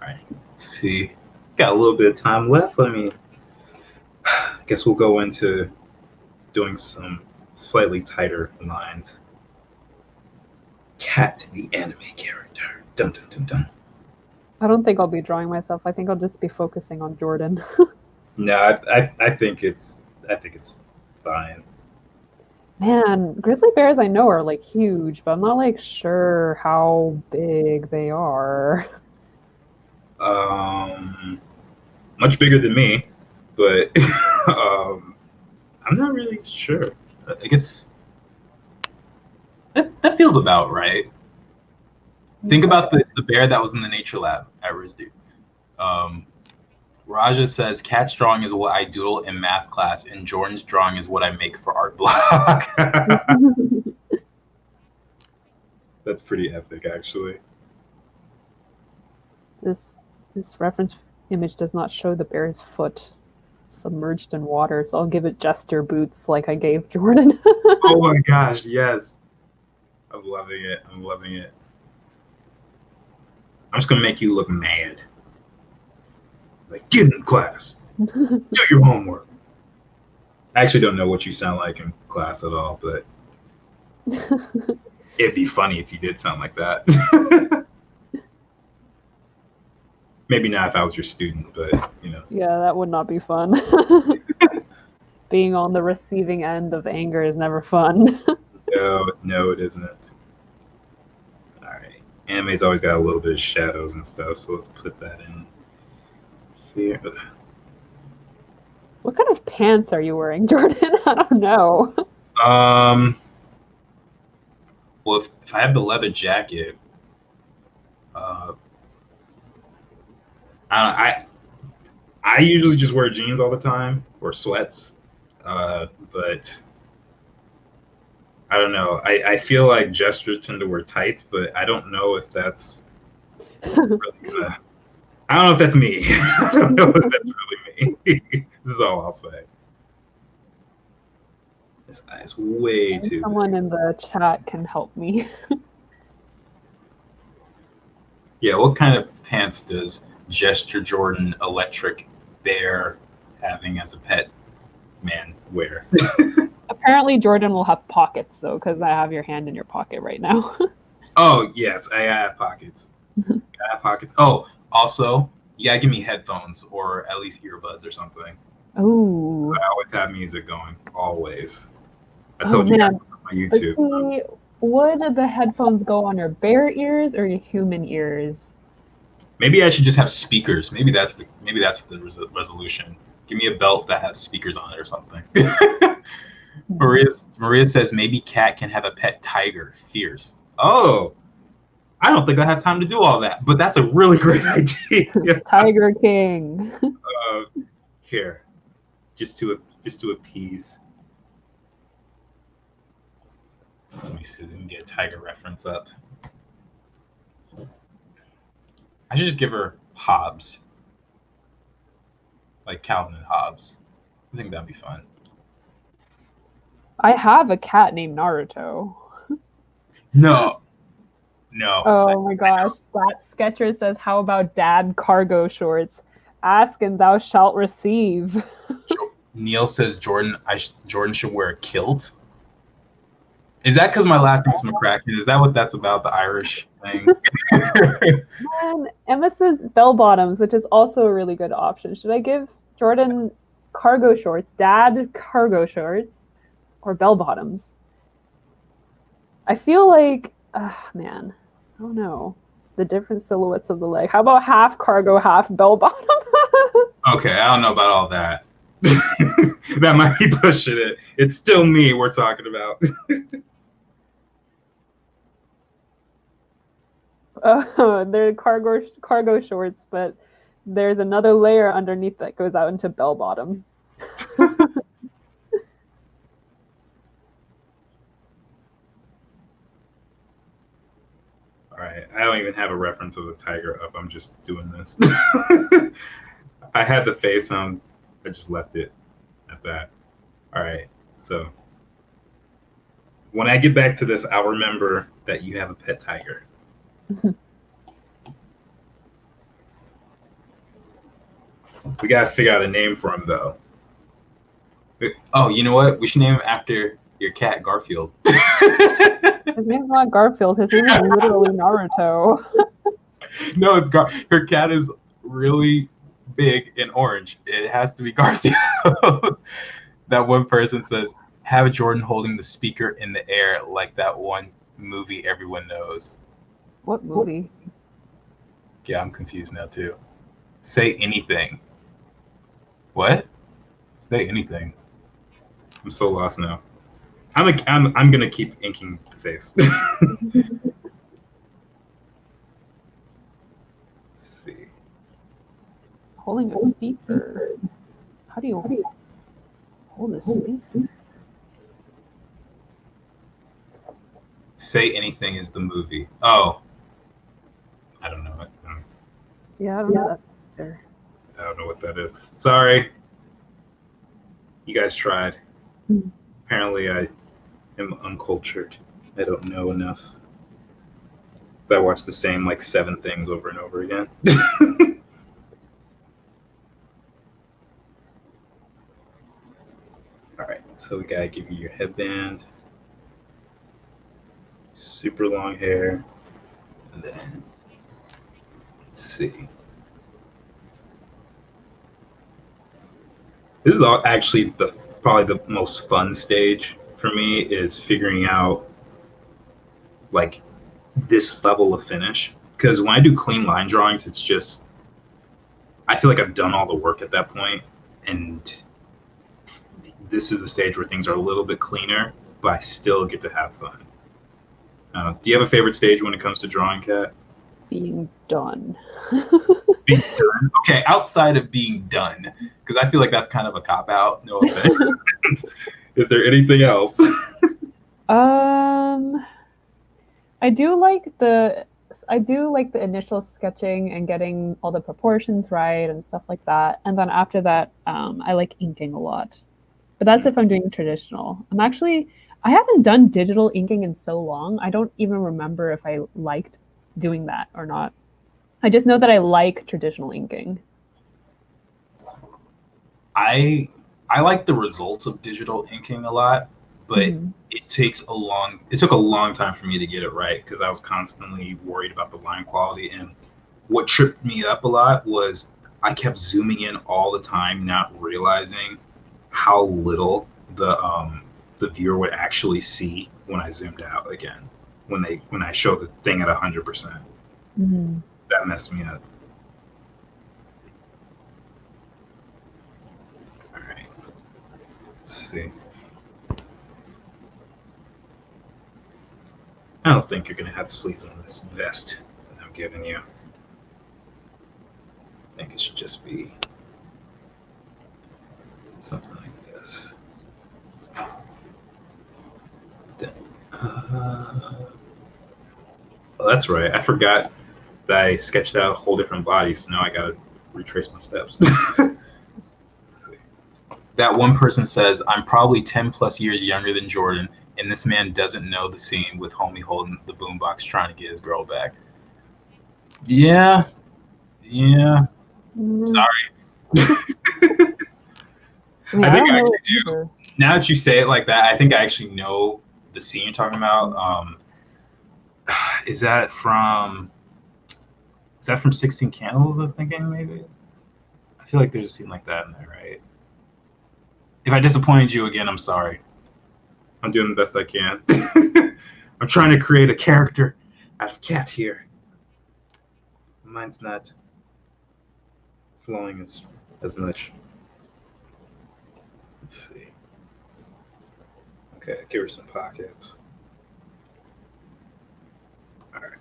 right, let's see. Got a little bit of time left. I guess we'll go into doing some slightly tighter lines. Cat, the anime character. Dun dun dun dun. I don't think I'll be drawing myself. I think I'll just be focusing on Jordan. No, I think it's fine. Man, grizzly bears I know are like huge, but I'm not like sure how big they are. Much bigger than me, but I'm not really sure. I guess that feels about right. Think about the bear that was in the nature lab at RISD. Raja says, Cat's drawing is what I doodle in math class, and Jordan's drawing is what I make for art block. That's pretty epic, actually. This reference image does not show the bear's foot submerged in water, so I'll give it jester boots like I gave Jordan. Oh my gosh, yes. I'm loving it. I'm loving it. I'm just going to make you look mad. Like, get in class. Do your homework. I actually don't know what you sound like in class at all, but it'd be funny if you did sound like that. Maybe not if I was your student, but, you know. Yeah, that would not be fun. Being on the receiving end of anger is never fun. No, it isn't. All right. Anime's always got a little bit of shadows and stuff, so let's put that in here. What kind of pants are you wearing, Jordan? I don't know. Well, if I have the leather jacket, I usually just wear jeans all the time or sweats, but I don't know. I feel like jesters tend to wear tights, but I don't know if that's really gonna, I don't know if that's me. I don't know if that's really me. This is all I'll say. This eye's way too Someone big. in the chat can help me. Yeah, what kind of pants does Gesture Jordan Electric Bear having as a pet man wear? Apparently Jordan will have pockets, though, because I have your hand in your pocket right now. Oh, yes, I have pockets. I have pockets. Oh, also, you gotta give me headphones or at least earbuds or something. Oh. I always have music going, always. I told you man. guys on my YouTube. See, would the headphones go on your bear ears or your human ears? Maybe I should just have speakers. Maybe that's the resolution. Give me a belt that has speakers on it or something. Maria says maybe Cat can have a pet tiger. Fierce. Oh, I don't think I have time to do all that, but that's a really great idea. Tiger King. Here, just to appease. Let me see. Let me get a tiger reference up. I should just give her Hobbes, like Calvin and Hobbes. I think that'd be fun. I have a cat named Naruto. No. Oh my gosh. That Sketcher says, how about dad cargo shorts? Ask and thou shalt receive. Neil says Jordan should wear a kilt. Is that because my last name is McCracken? Is that what that's about, the Irish thing? And Emma says bell bottoms, which is also a really good option. Should I give Jordan cargo shorts, dad cargo shorts, or bell bottoms? I feel like, man, I don't know. The different silhouettes of the leg. How about half cargo, half bell bottom? Okay, I don't know about all that. That might be pushing it. It's still me we're talking about. They're cargo shorts, but there's another layer underneath that goes out into bell bottom. All right, I don't even have a reference of the tiger up. I'm just doing this. I had the face on. I just left it at that. All right, so when I get back to this, I'll remember that you have a pet tiger. We gotta figure out a name for him, though. Oh, you know what? We should name him after your cat, Garfield. His name's not Garfield. His name is literally Naruto. No, it's her cat is really big and orange. It has to be Garfield. That one person says, have Jordan holding the speaker in the air like that one movie everyone knows. What movie? Yeah, I'm confused now too. Say anything. What? Say anything. I'm so lost now. I'm gonna keep inking the face. Let's see. Holding a speaker. How do you hold a speaker? Say Anything is the movie. Oh. I don't know it. Yeah, I don't know that either. I don't know what that is. Sorry. You guys tried. Apparently I am uncultured. I don't know enough. I watch the same like 7 things over and over again. Alright, so we gotta give you your headband. Super long hair. And then let's see. This is actually probably the most fun stage for me, is figuring out like this level of finish. Because when I do clean line drawings, it's just, I feel like I've done all the work at that point, and this is the stage where things are a little bit cleaner, but I still get to have fun. Do you have a favorite stage when it comes to drawing, Kat? Being done. Being done? Okay, outside of being done, because I feel like that's kind of a cop-out. No offense. Is there anything else? I do like the initial sketching and getting all the proportions right and stuff like that. And then after that, I like inking a lot. But that's if I'm doing traditional. I haven't done digital inking in so long. I don't even remember if I liked doing that or not. I just know that I like traditional inking. I like the results of digital inking a lot, but it took a long time for me to get it right, because I was constantly worried about the line quality. And what tripped me up a lot was I kept zooming in all the time, not realizing how little the viewer would actually see when I zoomed out again, when I showed the thing at 100%. That messed me up. All right, let's see. I don't think you're gonna have sleeves on this vest that I'm giving you. I think it should just be something like this. Oh, that's right. I forgot that I sketched out a whole different body, so now I gotta retrace my steps. Let's see. That one person says, I'm probably 10 plus years younger than Jordan, and this man doesn't know the scene with homie holding the boombox trying to get his girl back. Yeah. Sorry. I think I actually do. Either. Now that you say it like that, I think I actually know the scene you're talking about. Is that from 16 Candles, I'm thinking, maybe? I feel like there's a scene like that in there, right? If I disappointed you again, I'm sorry. I'm doing the best I can. I'm trying to create a character out of Cat here. Mine's not flowing as much. Let's see. Okay, give her some pockets. All right.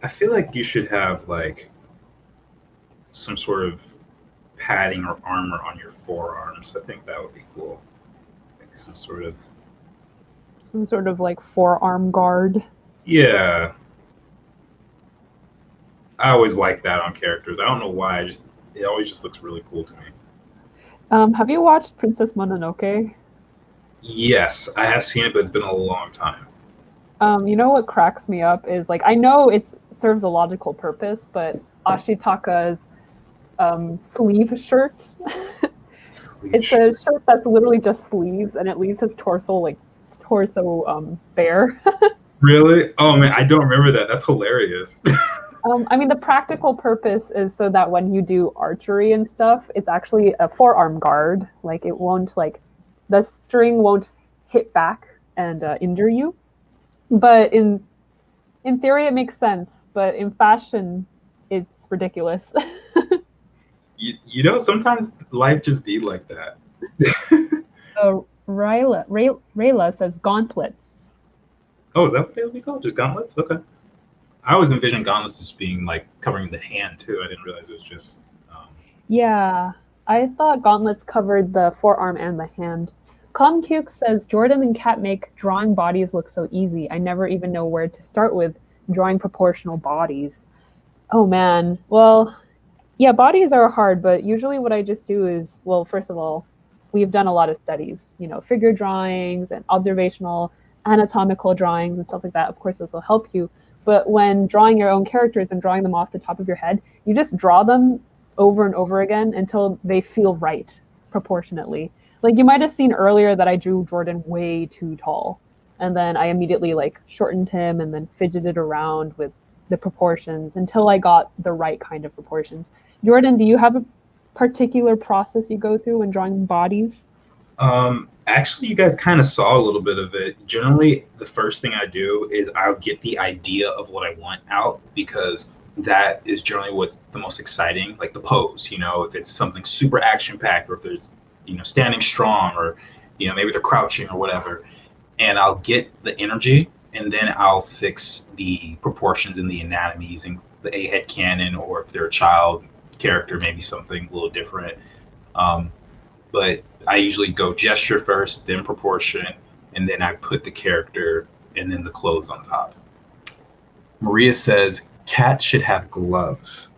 I feel like you should have like some sort of padding or armor on your forearms. I think that would be cool. Like some sort of like forearm guard. Yeah. I always like that on characters. I don't know why. It always just looks really cool to me. Have you watched Princess Mononoke? Yes, I have seen it, but it's been a long time. You know what cracks me up is, like, I know it serves a logical purpose, but Ashitaka's sleeve shirt. It's a shirt that's literally just sleeves, and it leaves his torso bare. Really? Oh man, I don't remember that. That's hilarious. I mean, the practical purpose is so that when you do archery and stuff, it's actually a forearm guard. Like, it won't, like, the string won't hit back and injure you. But in theory, it makes sense. But in fashion, it's ridiculous. You know, sometimes life just be like that. Rhyia says gauntlets. Oh, is that what they would be called? Just gauntlets? Okay. I always envisioned gauntlets as being like covering the hand too. I didn't realize it was just. Yeah, I thought gauntlets covered the forearm and the hand. Comcukes says Jordan and Kat make drawing bodies look so easy. I never even know where to start with drawing proportional bodies. Oh man. Well, yeah, bodies are hard, but usually what I just do is, well, first of all, we've done a lot of studies, figure drawings and observational anatomical drawings and stuff like that. Of course, this will help you. But when drawing your own characters and drawing them off the top of your head, you just draw them over and over again until they feel right proportionately. Like you might have seen earlier that I drew Jordan way too tall. And then I immediately like shortened him and then fidgeted around with the proportions until I got the right kind of proportions. Jordan, do you have a particular process you go through when drawing bodies? Actually, you guys kind of saw a little bit of it. Generally, the first thing I do is I'll get the idea of what I want out, because that is generally what's the most exciting, like the pose, if it's something super action packed, or if there's, standing strong, or, maybe they're crouching or whatever. And I'll get the energy, and then I'll fix the proportions and the anatomy using the A-head canon, or if they're a child character, maybe something a little different. But I usually go gesture first, then proportion, and then I put the character and then the clothes on top. Maria says cats should have gloves.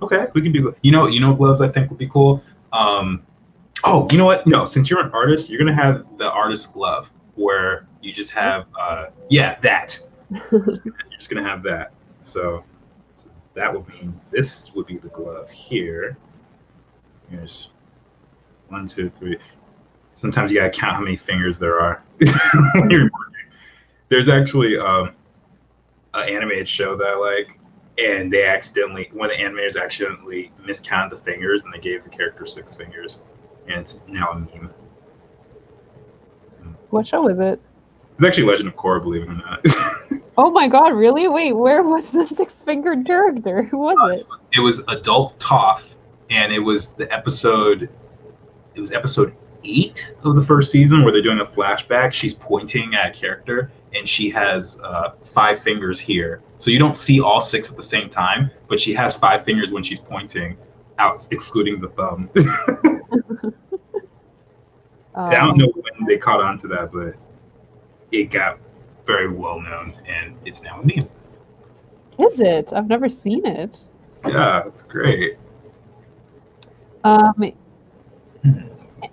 Okay, we can do. Gloves I think would be cool. Oh, you know what? No, since you're an artist, you're gonna have the artist glove where you just have that. You're just gonna have that. So that would mean this would be the glove here. Here's 1, 2, 3. Sometimes you gotta count how many fingers there are when you're working. There's actually an animated show that I like, and one of the animators accidentally miscounted the fingers, and they gave the character 6 fingers, and it's now a meme. What show is it? It's actually Legend of Korra, believe it or not. Oh my god, really? Wait, where was the 6-fingered character? Who was it? It was Adult Toph, and it was episode 8 of the first season where they're doing a flashback. She's pointing at a character, and she has 5 fingers here. So you don't see all 6 at the same time, but she has 5 fingers when she's pointing out, excluding the thumb. I don't know when they caught on to that, but it got very well known, and it's now a meme. Is it? I've never seen it. Yeah, it's great.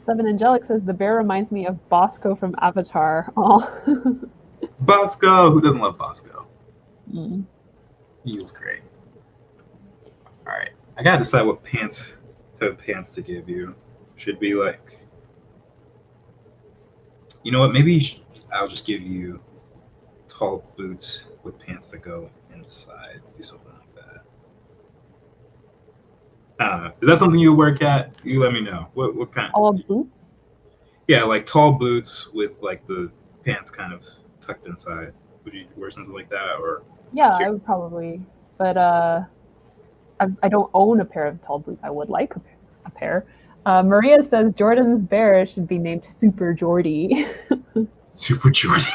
Seven Angelic says the bear reminds me of Bosco from Avatar. Oh. Bosco, who doesn't love Bosco? He was great. All right, I gotta decide what type of pants to give you. Should be like, you know what? Maybe I'll just give you tall boots with pants that go inside. Do something like that. I don't know. Is that something you wear, Kat? You let me know. What kind? Tall boots? Yeah, like tall boots with like the pants kind of tucked inside. Would you wear something like that, or? Yeah, I would probably. But I don't own a pair of tall boots. I would like a pair. Maria says Jordan's bear should be named Super Jordy. Super Jordy.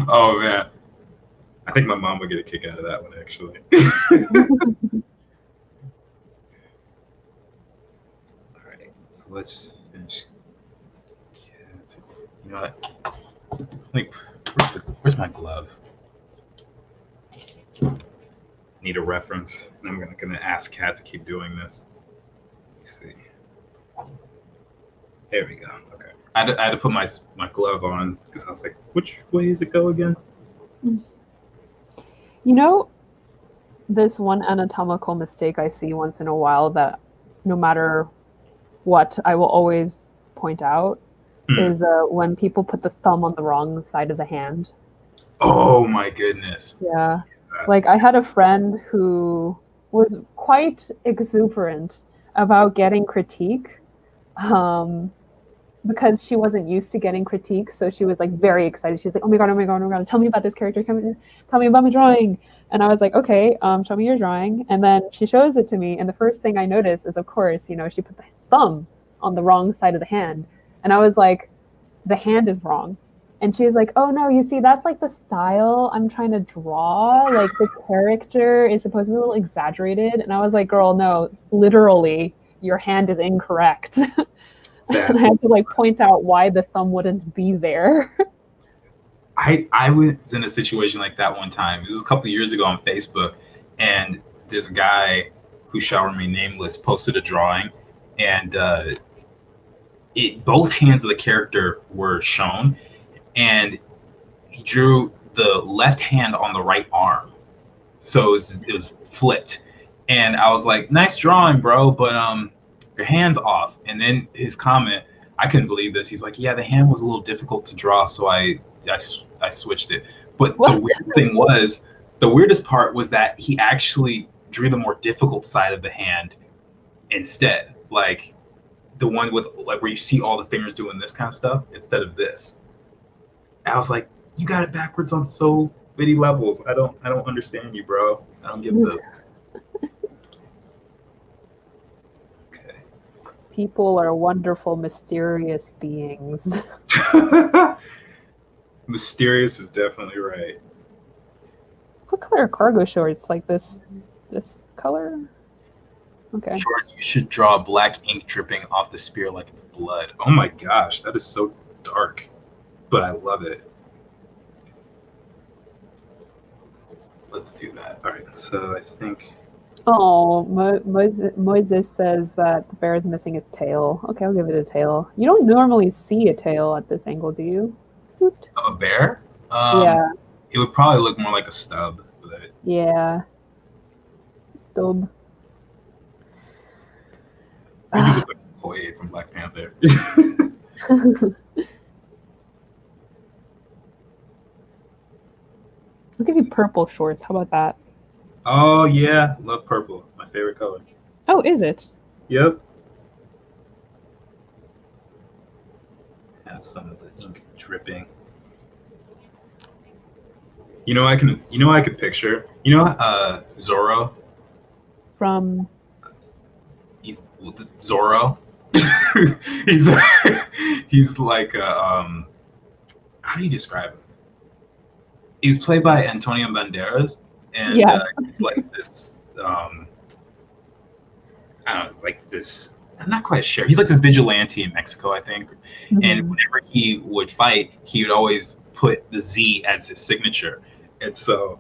Oh man, I think my mom would get a kick out of that one actually. All right, so let's finish. You know what? Like, where's my glove? Need a reference, and I'm gonna ask Kat to keep doing this. Let's see. There we go. Okay. I had to put my glove on because I was like, which way does it go again? This one anatomical mistake I see once in a while that no matter what, I will always point out is when people put the thumb on the wrong side of the hand. Oh my goodness. Yeah. Like I had a friend who was quite exuberant about getting critique. Because she wasn't used to getting critiques, so she was like very excited. She's like, oh my god, tell me about this character, tell me about my drawing. And I was like, okay, show me your drawing. And then she shows it to me, and the first thing I noticed is, of course, she put the thumb on the wrong side of the hand. And I was like, the hand is wrong. And she was like, oh no, you see, that's like the style I'm trying to draw. Like the character is supposed to be a little exaggerated. And I was like, girl, no, literally, your hand is incorrect. And I had to like point out why the thumb wouldn't be there. I was in a situation like that one time. It was a couple of years ago on Facebook, and this guy who shall remain nameless posted a drawing, and both hands of the character were shown, and he drew the left hand on the right arm, so it was flipped. And I was like, nice drawing, bro, but your hand's off. And then his comment, I couldn't believe this. He's like, yeah, the hand was a little difficult to draw, so I switched it. But the weird thing was, the weirdest part was that he actually drew the more difficult side of the hand instead, like the one with like where you see all the fingers doing this kind of stuff instead of this. I was like, you got it backwards on so many levels. I don't understand you, bro. I don't give the. Okay. People are wonderful, mysterious beings. Mysterious is definitely right. What color are cargo shorts? Like this color? Okay. Jordan, you should draw black ink dripping off the spear like it's blood. Oh my gosh, that is so dark, but I love it. Let's do that. All right, so I think. Oh, Moises says that the bear is missing its tail. Okay, I'll give it a tail. You don't normally see a tail at this angle, do you? Doot. A bear? Yeah. It would probably look more like a stub. But... Yeah. Stub. Maybe look like Okoye from Black Panther. I'll give you purple shorts. How about that? Oh, yeah. Love purple. My favorite color. Oh, is it? Yep. Have some of the ink dripping. You know, I could picture. You know, Zorro. From. Zorro. he's like how do you describe him? He's played by Antonio Banderas, and yes. He's like this I don't know, like this, I'm not quite sure. He's like this vigilante in Mexico, I think. Mm-hmm. And whenever he would fight, he would always put the Z as his signature. And so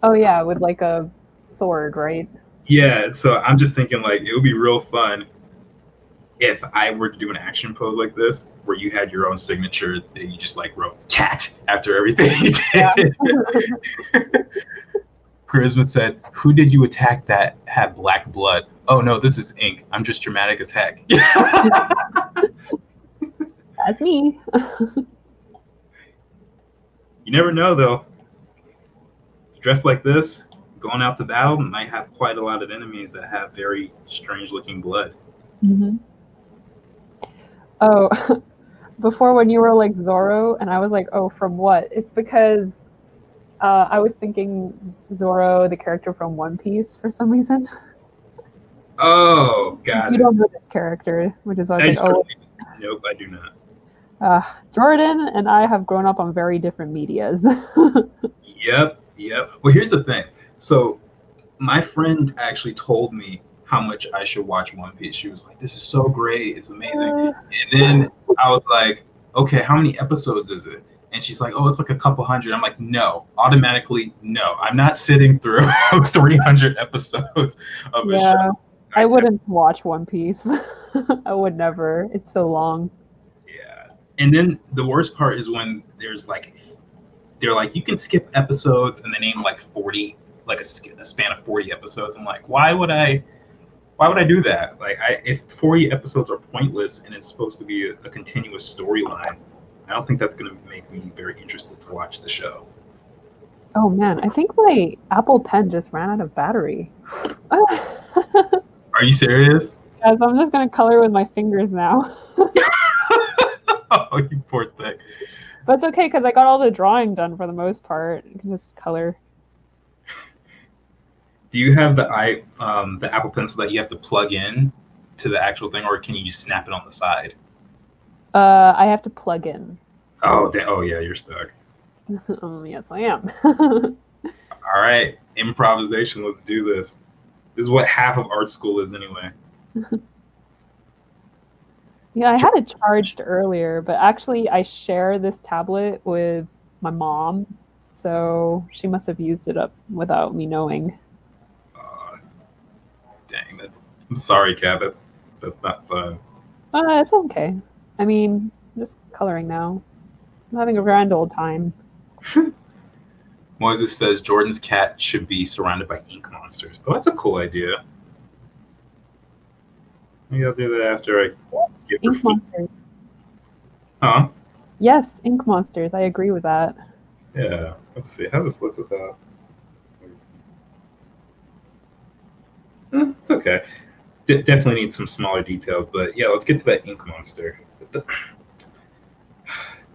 oh yeah, with like a sword, right? Yeah, so I'm just thinking like it would be real fun if I were to do an action pose like this, where you had your own signature that you just like wrote cat after everything you did. Yeah. Charisma said, "Who did you attack that had black blood?" Oh no, this is ink. I'm just dramatic as heck. That's me. You never know though. Dressed like this, going out to battle, might have quite a lot of enemies that have very strange looking blood. Mm-hmm. Oh, before when you were like Zorro, and I was like, oh, from what? It's because I was thinking Zorro, the character from One Piece, for some reason. Oh, got it. You don't know this character, which is why I was like, oh. Nope, I do not. Jordan and I have grown up on very different medias. Yep. Well, here's the thing. So my friend actually told me how much I should watch One Piece. She was like, this is so great. It's amazing. And then I was like, okay, how many episodes is it? And she's like, oh, it's like a couple hundred. I'm like, no, automatically, no. I'm not sitting through 300 episodes of a show. I wouldn't watch One Piece. I would never. It's so long. Yeah. And then the worst part is when there's like, they're like, you can skip episodes, and they name like 40, like a span of 40 episodes. I'm like, why would I do that? Like, if 40 episodes are pointless and it's supposed to be a continuous storyline, I don't think that's going to make me very interested to watch the show. Oh man, I think my Apple Pen just ran out of battery. Are you serious? Yes, I'm just going to color with my fingers now. Oh, you poor thing. But it's okay because I got all the drawing done for the most part. You can just color. Do you have the Apple Pencil that you have to plug in to the actual thing, or can you just snap it on the side? I have to plug in. Oh, oh yeah, you're stuck. Yes, I am. All right, improvisation. Let's do this. This is what half of art school is anyway. Yeah, I had it charged earlier, but actually I share this tablet with my mom, so she must have used it up without me knowing. Uh, dang, I'm sorry, Kat. That's not fun. It's okay. I mean, I'm just coloring now. I'm having a grand old time. Moses says Jordan's cat should be surrounded by ink monsters. Oh, that's a cool idea. Maybe I'll do that after I Yes, get her ink food. monsters. Huh? Yes, ink monsters. I agree with that. Yeah. Let's see. How does this look without? It's okay. Definitely need some smaller details, but yeah, let's get to that ink monster.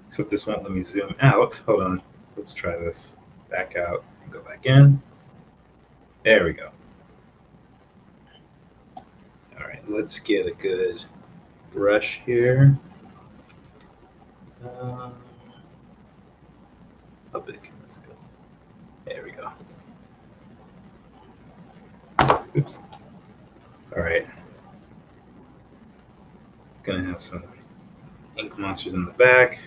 Except this won't let me zoom out. Hold on. Let's try this. Let's back out and go back in. There we go. All right, let's get a good brush here. How big can this go? There we go. Oops. All right. Gonna have some ink monsters in the back.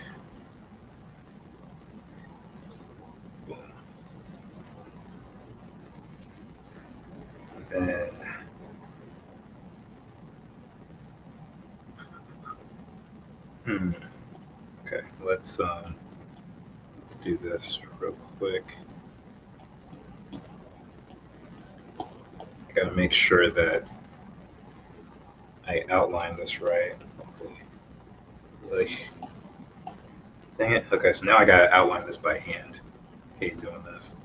And then okay, let's do this real quick. I gotta make sure that I outline this right. Hopefully. Like, dang it. Okay, so now I gotta outline this by hand. I hate doing this.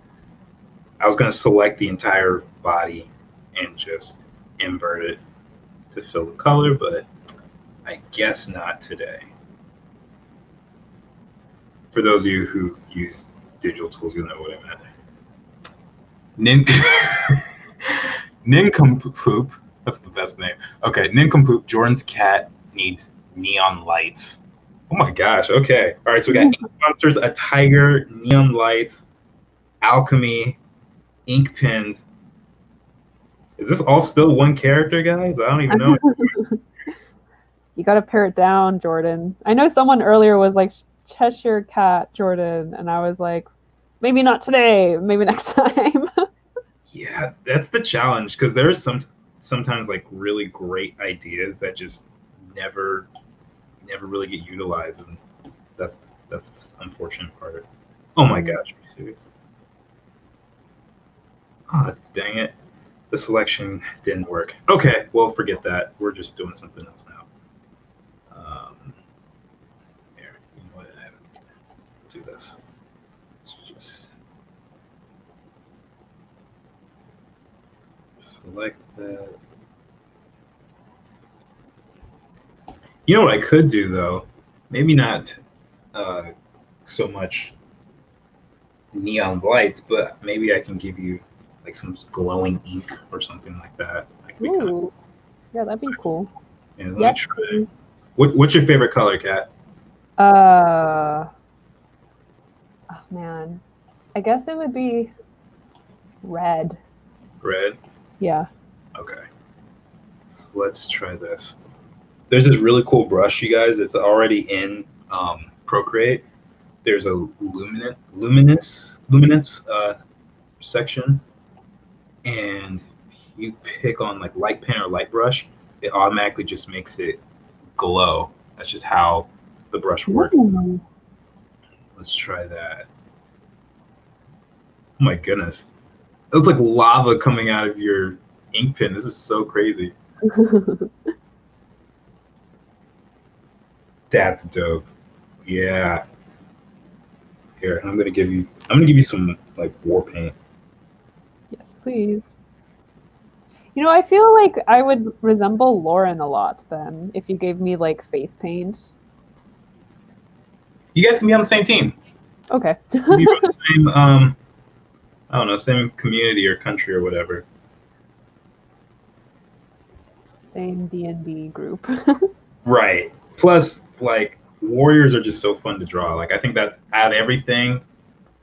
I was gonna select the entire body and just invert it to fill the color, but I guess not today. For those of you who use digital tools, you'll know what I meant. Nincompoop. That's the best name. Okay, Nincompoop. Jordan's cat needs neon lights. Oh my gosh. Okay. All right. So we got ink monsters, a tiger, neon lights, alchemy, ink pens. Is this all still one character, guys? I don't even know. You got to pare it down, Jordan. I know someone earlier was like Cheshire Cat, Jordan, and I was like, maybe not today, maybe next time. Yeah, that's the challenge because there are sometimes like really great ideas that just never really get utilized, and that's the unfortunate part. Oh my gosh, serious? Oh, dang it. The selection didn't work. Okay, well, forget that. We're just doing something else now. Here, you know what? I have to do this. Let's just select that. You know what I could do, though? Maybe not so much neon lights, but maybe I can give you like some glowing ink or something like that. Ooh, yeah, that'd be cool. Yeah, let Yes, me try. please. What's your favorite color, Kat? Oh man, I guess it would be red. Red? Yeah. Okay. So let's try this. There's this really cool brush, you guys. It's already in Procreate. There's a luminance section, and you pick on like light pen or light brush, it automatically just makes it glow. That's just how the brush works. Ooh. Let's try that. Oh my goodness. It looks like lava coming out of your ink pen. This is so crazy. That's dope. Yeah. Here, I'm gonna give you some like war paint. Yes, please. You know, I feel like I would resemble Lauren a lot then if you gave me like face paint. You guys can be on the same team. Okay. Be from the same I don't know, same community or country or whatever. Same D&D group. Right. Plus, like, warriors are just so fun to draw. Like I think that's out of everything,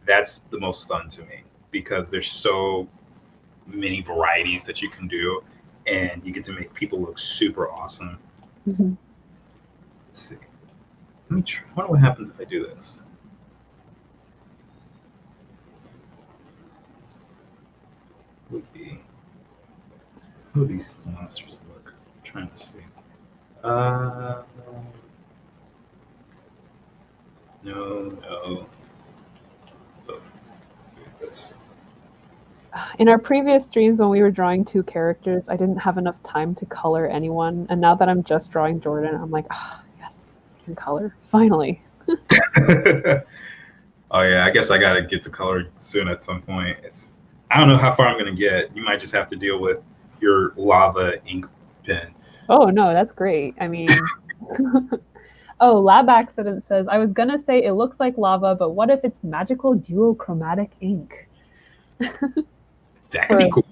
that's the most fun to me because there's so many varieties that you can do, and you get to make people look super awesome. Mm-hmm. Let's see. Let me try. I wonder what happens if I do this. Would be. How do these monsters look? I'm trying to see. No. Oh, this. In our previous streams, when we were drawing 2 characters, I didn't have enough time to color anyone. And now that I'm just drawing Jordan, I'm like, yes, I can color. Finally. Oh, yeah, I guess I got to get to color soon at some point. I don't know how far I'm going to get. You might just have to deal with your lava ink pen. Oh, no, that's great. I mean... Oh, Lab Accident says, I was going to say it looks like lava, but what if it's magical duochromatic ink? That could be cool.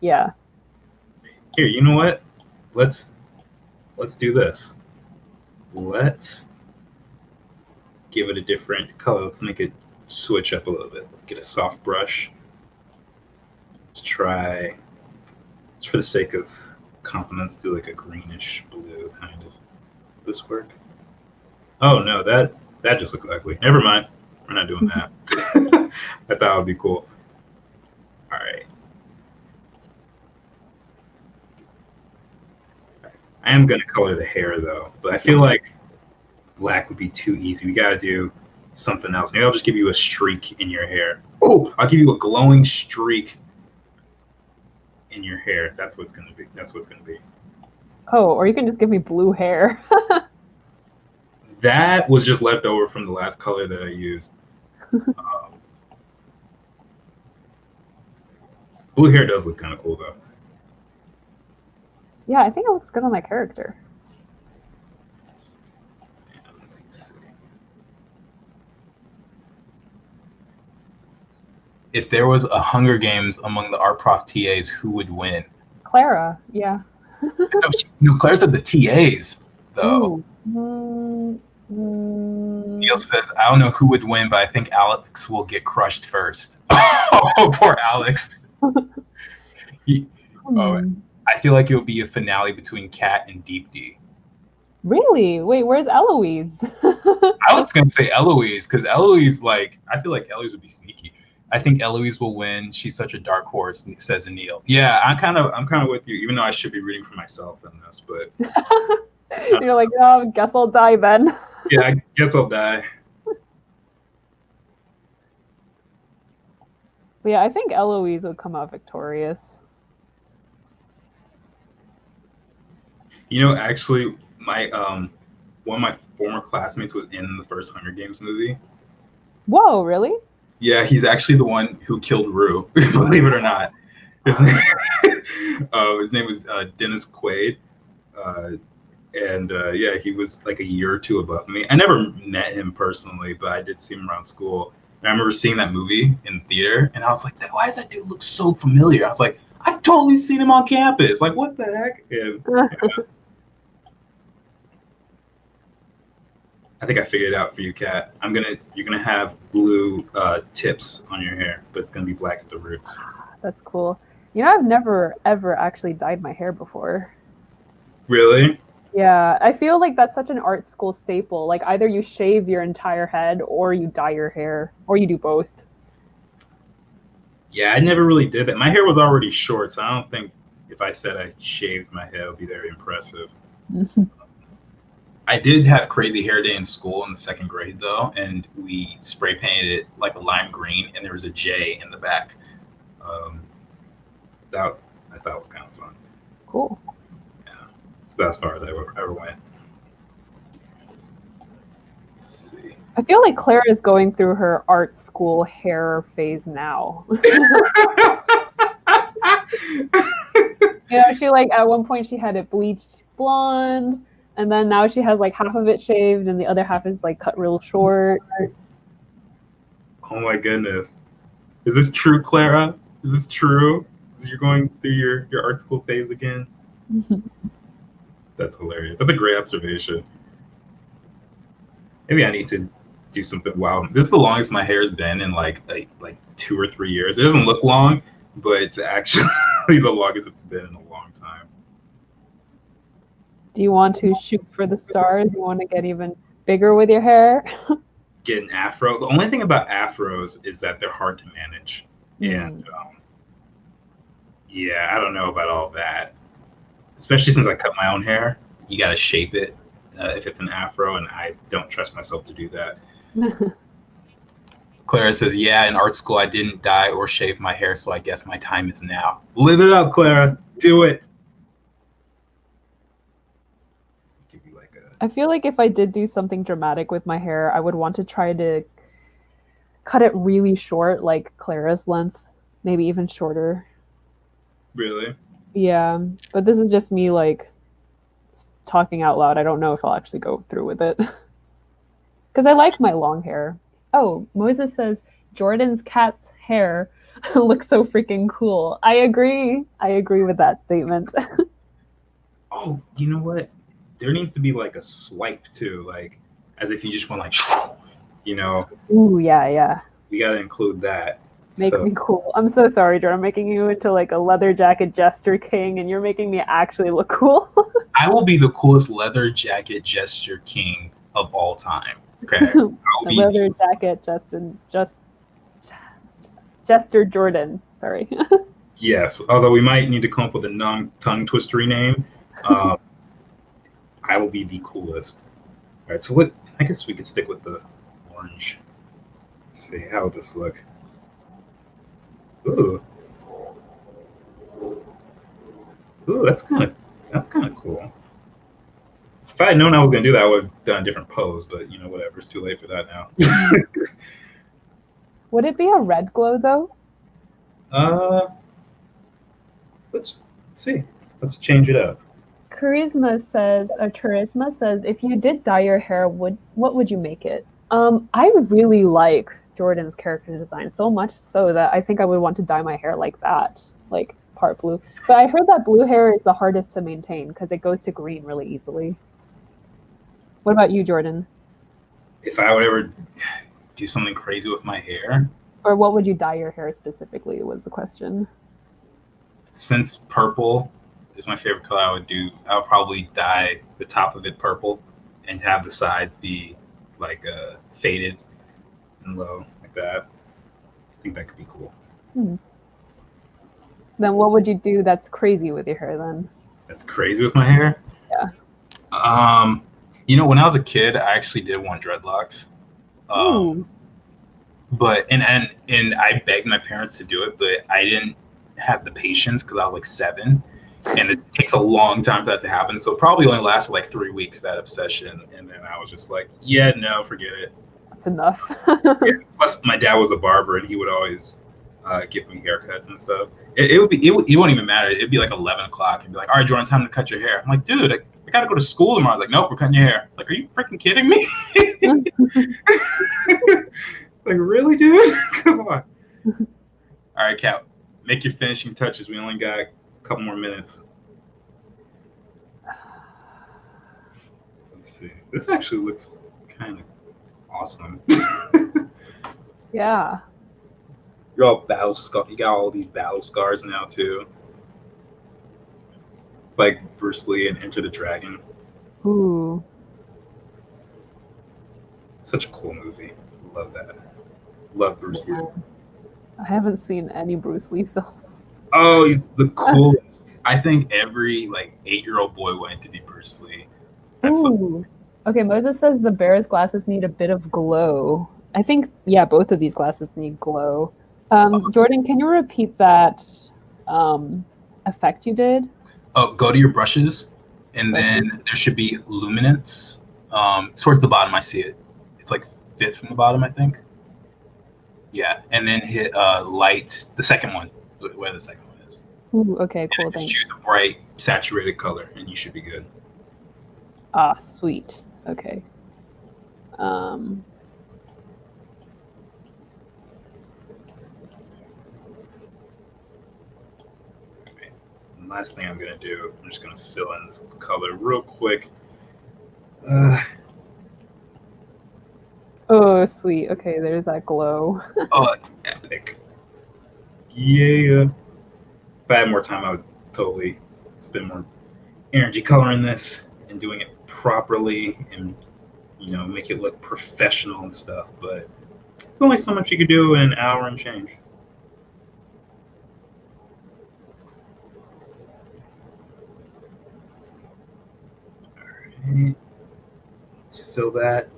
Yeah. Here, you know what? Let's do this. Let's give it a different color. Let's make it switch up a little bit. Get a soft brush. Let's try, just for the sake of compliments, do like a greenish blue kind of. This work? Oh no, that just looks ugly. Never mind. We're not doing that. I thought it would be cool. All right. I am going to color the hair though, but I feel like black would be too easy. We got to do something else. Maybe I'll just give you a streak in your hair. Oh, I'll give you a glowing streak in your hair. That's what's going to be. That's what's going to be. Oh, or you can just give me blue hair. That was just left over from the last color that I used. Blue hair does look kind of cool though. Yeah, I think it looks good on that character. Yeah, let's see. If there was a Hunger Games among the art prof TAs, who would win? Clara, yeah. No, Claire said the TAs though. Neil says, I don't know who would win, but I think Alex will get crushed first. Oh, poor Alex. I feel like it would be a finale between Kat and Deep D. Really? Wait, where's Eloise? I was going to say Eloise, because Eloise, I feel like Eloise would be sneaky. I think Eloise will win. She's such a dark horse, says Anil. Yeah, I'm kind of with you, even though I should be rooting for myself in this, but... You're like, oh, guess I'll die then. Yeah, I guess I'll die. But yeah, I think Eloise would come out victorious. You know, actually, my one of my former classmates was in the first Hunger Games movie. Whoa, really? Yeah, he's actually the one who killed Rue, believe it or not. His name was Dennis Quaid. And yeah, he was like a year or two above me. I never met him personally, but I did see him around school. And I remember seeing that movie in theater, and I was like, why does that dude look so familiar? I was like, I've totally seen him on campus. Like, what the heck? And, yeah. I think I figured it out for you, Kat. You're gonna have blue tips on your hair, but it's gonna be black at the roots. That's cool. You know, I've never ever actually dyed my hair before. Really? Yeah, I feel like that's such an art school staple. Like either you shave your entire head or you dye your hair, or you do both. Yeah, I never really did that. My hair was already short, so I don't think if I said I shaved my head, it would be very impressive. I did have crazy hair day in school in the 2nd grade, though, and we spray painted it like a lime green, and there was a J in the back. That I thought was kind of fun. Cool. It's the best part that I ever went. Let's see. I feel like Claire is going through her art school hair phase now. She at one point she had it bleached blonde, and then now she has like half of it shaved and the other half is like cut real short. Oh my goodness. Is this true, Clara? Is this true? You're going through your art school phase again? That's hilarious. That's a great observation. Maybe I need to do something wild. This is the longest my hair's been in like 2 or 3 years. It doesn't look long, but it's actually the longest it's been in a long time. Do you want to shoot for the stars? You want to get even bigger with your hair? Get an afro. The only thing about afros is that they're hard to manage. And yeah, I don't know about all that. Especially since I cut my own hair. You got to shape it if it's an afro, and I don't trust myself to do that. Clara says, yeah, in art school I didn't dye or shave my hair, so I guess my time is now. Live it up, Clara. Do it. Give you like a... I feel like if I did do something dramatic with my hair, I would want to try to cut it really short, like Clara's length, maybe even shorter. Really? Yeah, but this is just me like talking out loud. I don't know if I'll actually go through with it. Because I like my long hair. Oh, Moses says, Jordan's cat's hair looks so freaking cool. I agree. I agree with that statement. Oh, you know what? There needs to be like a swipe too, like as if you just went like, you know. Ooh, yeah. We got to include that. Make me cool. I'm so sorry, Jordan. I'm making you into like a leather jacket gesture king, and you're making me actually look cool. I will be the coolest leather jacket gesture king of all time. Okay. Leather jacket Jester Jordan. Sorry. Yes, although we might need to come up with a non-tongue twistery name. I will be the coolest. All right, so what? I guess we could stick with the orange. Let's see, how would this look? Ooh, that's kind of cool. If I had known I was gonna do that, I would have done a different pose. But you know, whatever. It's too late for that now. Would it be a red glow though? Let's see. Let's change it up. Turisma says, if you did dye your hair, what would you make it? I really like Jordan's character design so much so that I think I would want to dye my hair like that, like part blue. But I heard that blue hair is the hardest to maintain because it goes to green really easily. What about you, Jordan? If I would ever do something crazy with my hair, or what would you dye your hair specifically was the question. Since purple is my favorite color, I would probably dye the top of it purple and have the sides be like faded and low like that. I think that could be cool. Then what would you do that's crazy with your hair then? That's crazy with my hair? Yeah. You know, when I was a kid, I actually did want dreadlocks. But and I begged my parents to do it, but I didn't have the patience because I was like 7, and it takes a long time for that to happen. So it probably only lasted like 3 weeks, that obsession, and then I was just like, yeah, no, forget it. That's enough. Yeah. Plus, my dad was a barber, and he would always give me haircuts and stuff. It wouldn't even matter. It'd be like 11 o'clock, and be like, all right, Jordan, time to cut your hair. I'm like, dude, I gotta go to school tomorrow. Like, nope, we're cutting your hair. It's like, are you freaking kidding me? Like, really, dude? Come on. All right, Kat, make your finishing touches. We only got a couple more minutes. Let's see. This actually looks kind of awesome. Yeah. You're all battle scar. You got all these battle scars now too, like Bruce Lee and Enter the Dragon. Ooh. Such a cool movie. Love that. Love Bruce Lee. I haven't seen any Bruce Lee films. Oh, he's the coolest. I think every like 8-year-old boy wanted to be Bruce Lee. Ooh. Okay, Moses says the bear's glasses need a bit of glow. I think, yeah, both of these glasses need glow. Jordan, can you repeat that effect you did? Oh, go to your brushes, and then there should be luminance. Towards the bottom, I see it. It's like 5th from the bottom, I think. Yeah, and then hit light, the second one, where the second one is. Ooh, okay, cool. And just choose a bright, saturated color, and you should be good. Ah, sweet. Okay. Last thing I'm gonna do, I'm just gonna fill in this color real quick. Oh, sweet. Okay, there's that glow. Oh, it's epic. Yeah. If I had more time, I would totally spend more energy coloring this and doing it properly and, you know, make it look professional and stuff. But it's only so much you could do in an hour and change. All right. Let's fill that.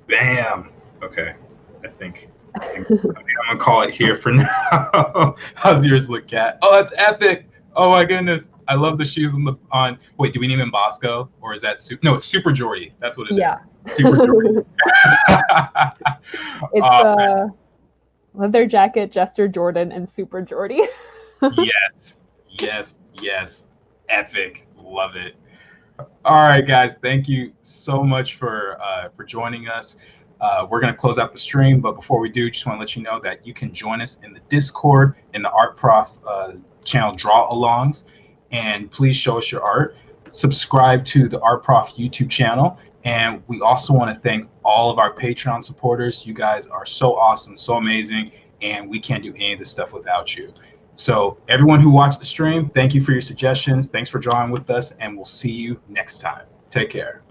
Bam. Okay. I think I'm gonna call it here for now. How's yours look, Cat? Oh, that's epic. Oh my goodness. I love the shoes on. Wait, do we name him Bosco or is that No, it's Super Jordy. That's what it Yeah. is. Super Jordy. It's leather jacket, Jester Jordan, and Super Jordy. Yes. Epic. Love it. All right, guys. Thank you so much for joining us. We're going to close out the stream, but before we do, just want to let you know that you can join us in the Discord in the Art Prof channel Draw Alongs, and please show us your art. Subscribe to the Art Prof YouTube channel, and we also want to thank all of our Patreon supporters. You guys are so awesome, so amazing, and we can't do any of this stuff without you. So everyone who watched the stream, thank you for your suggestions. Thanks for drawing with us, and we'll see you next time. Take care.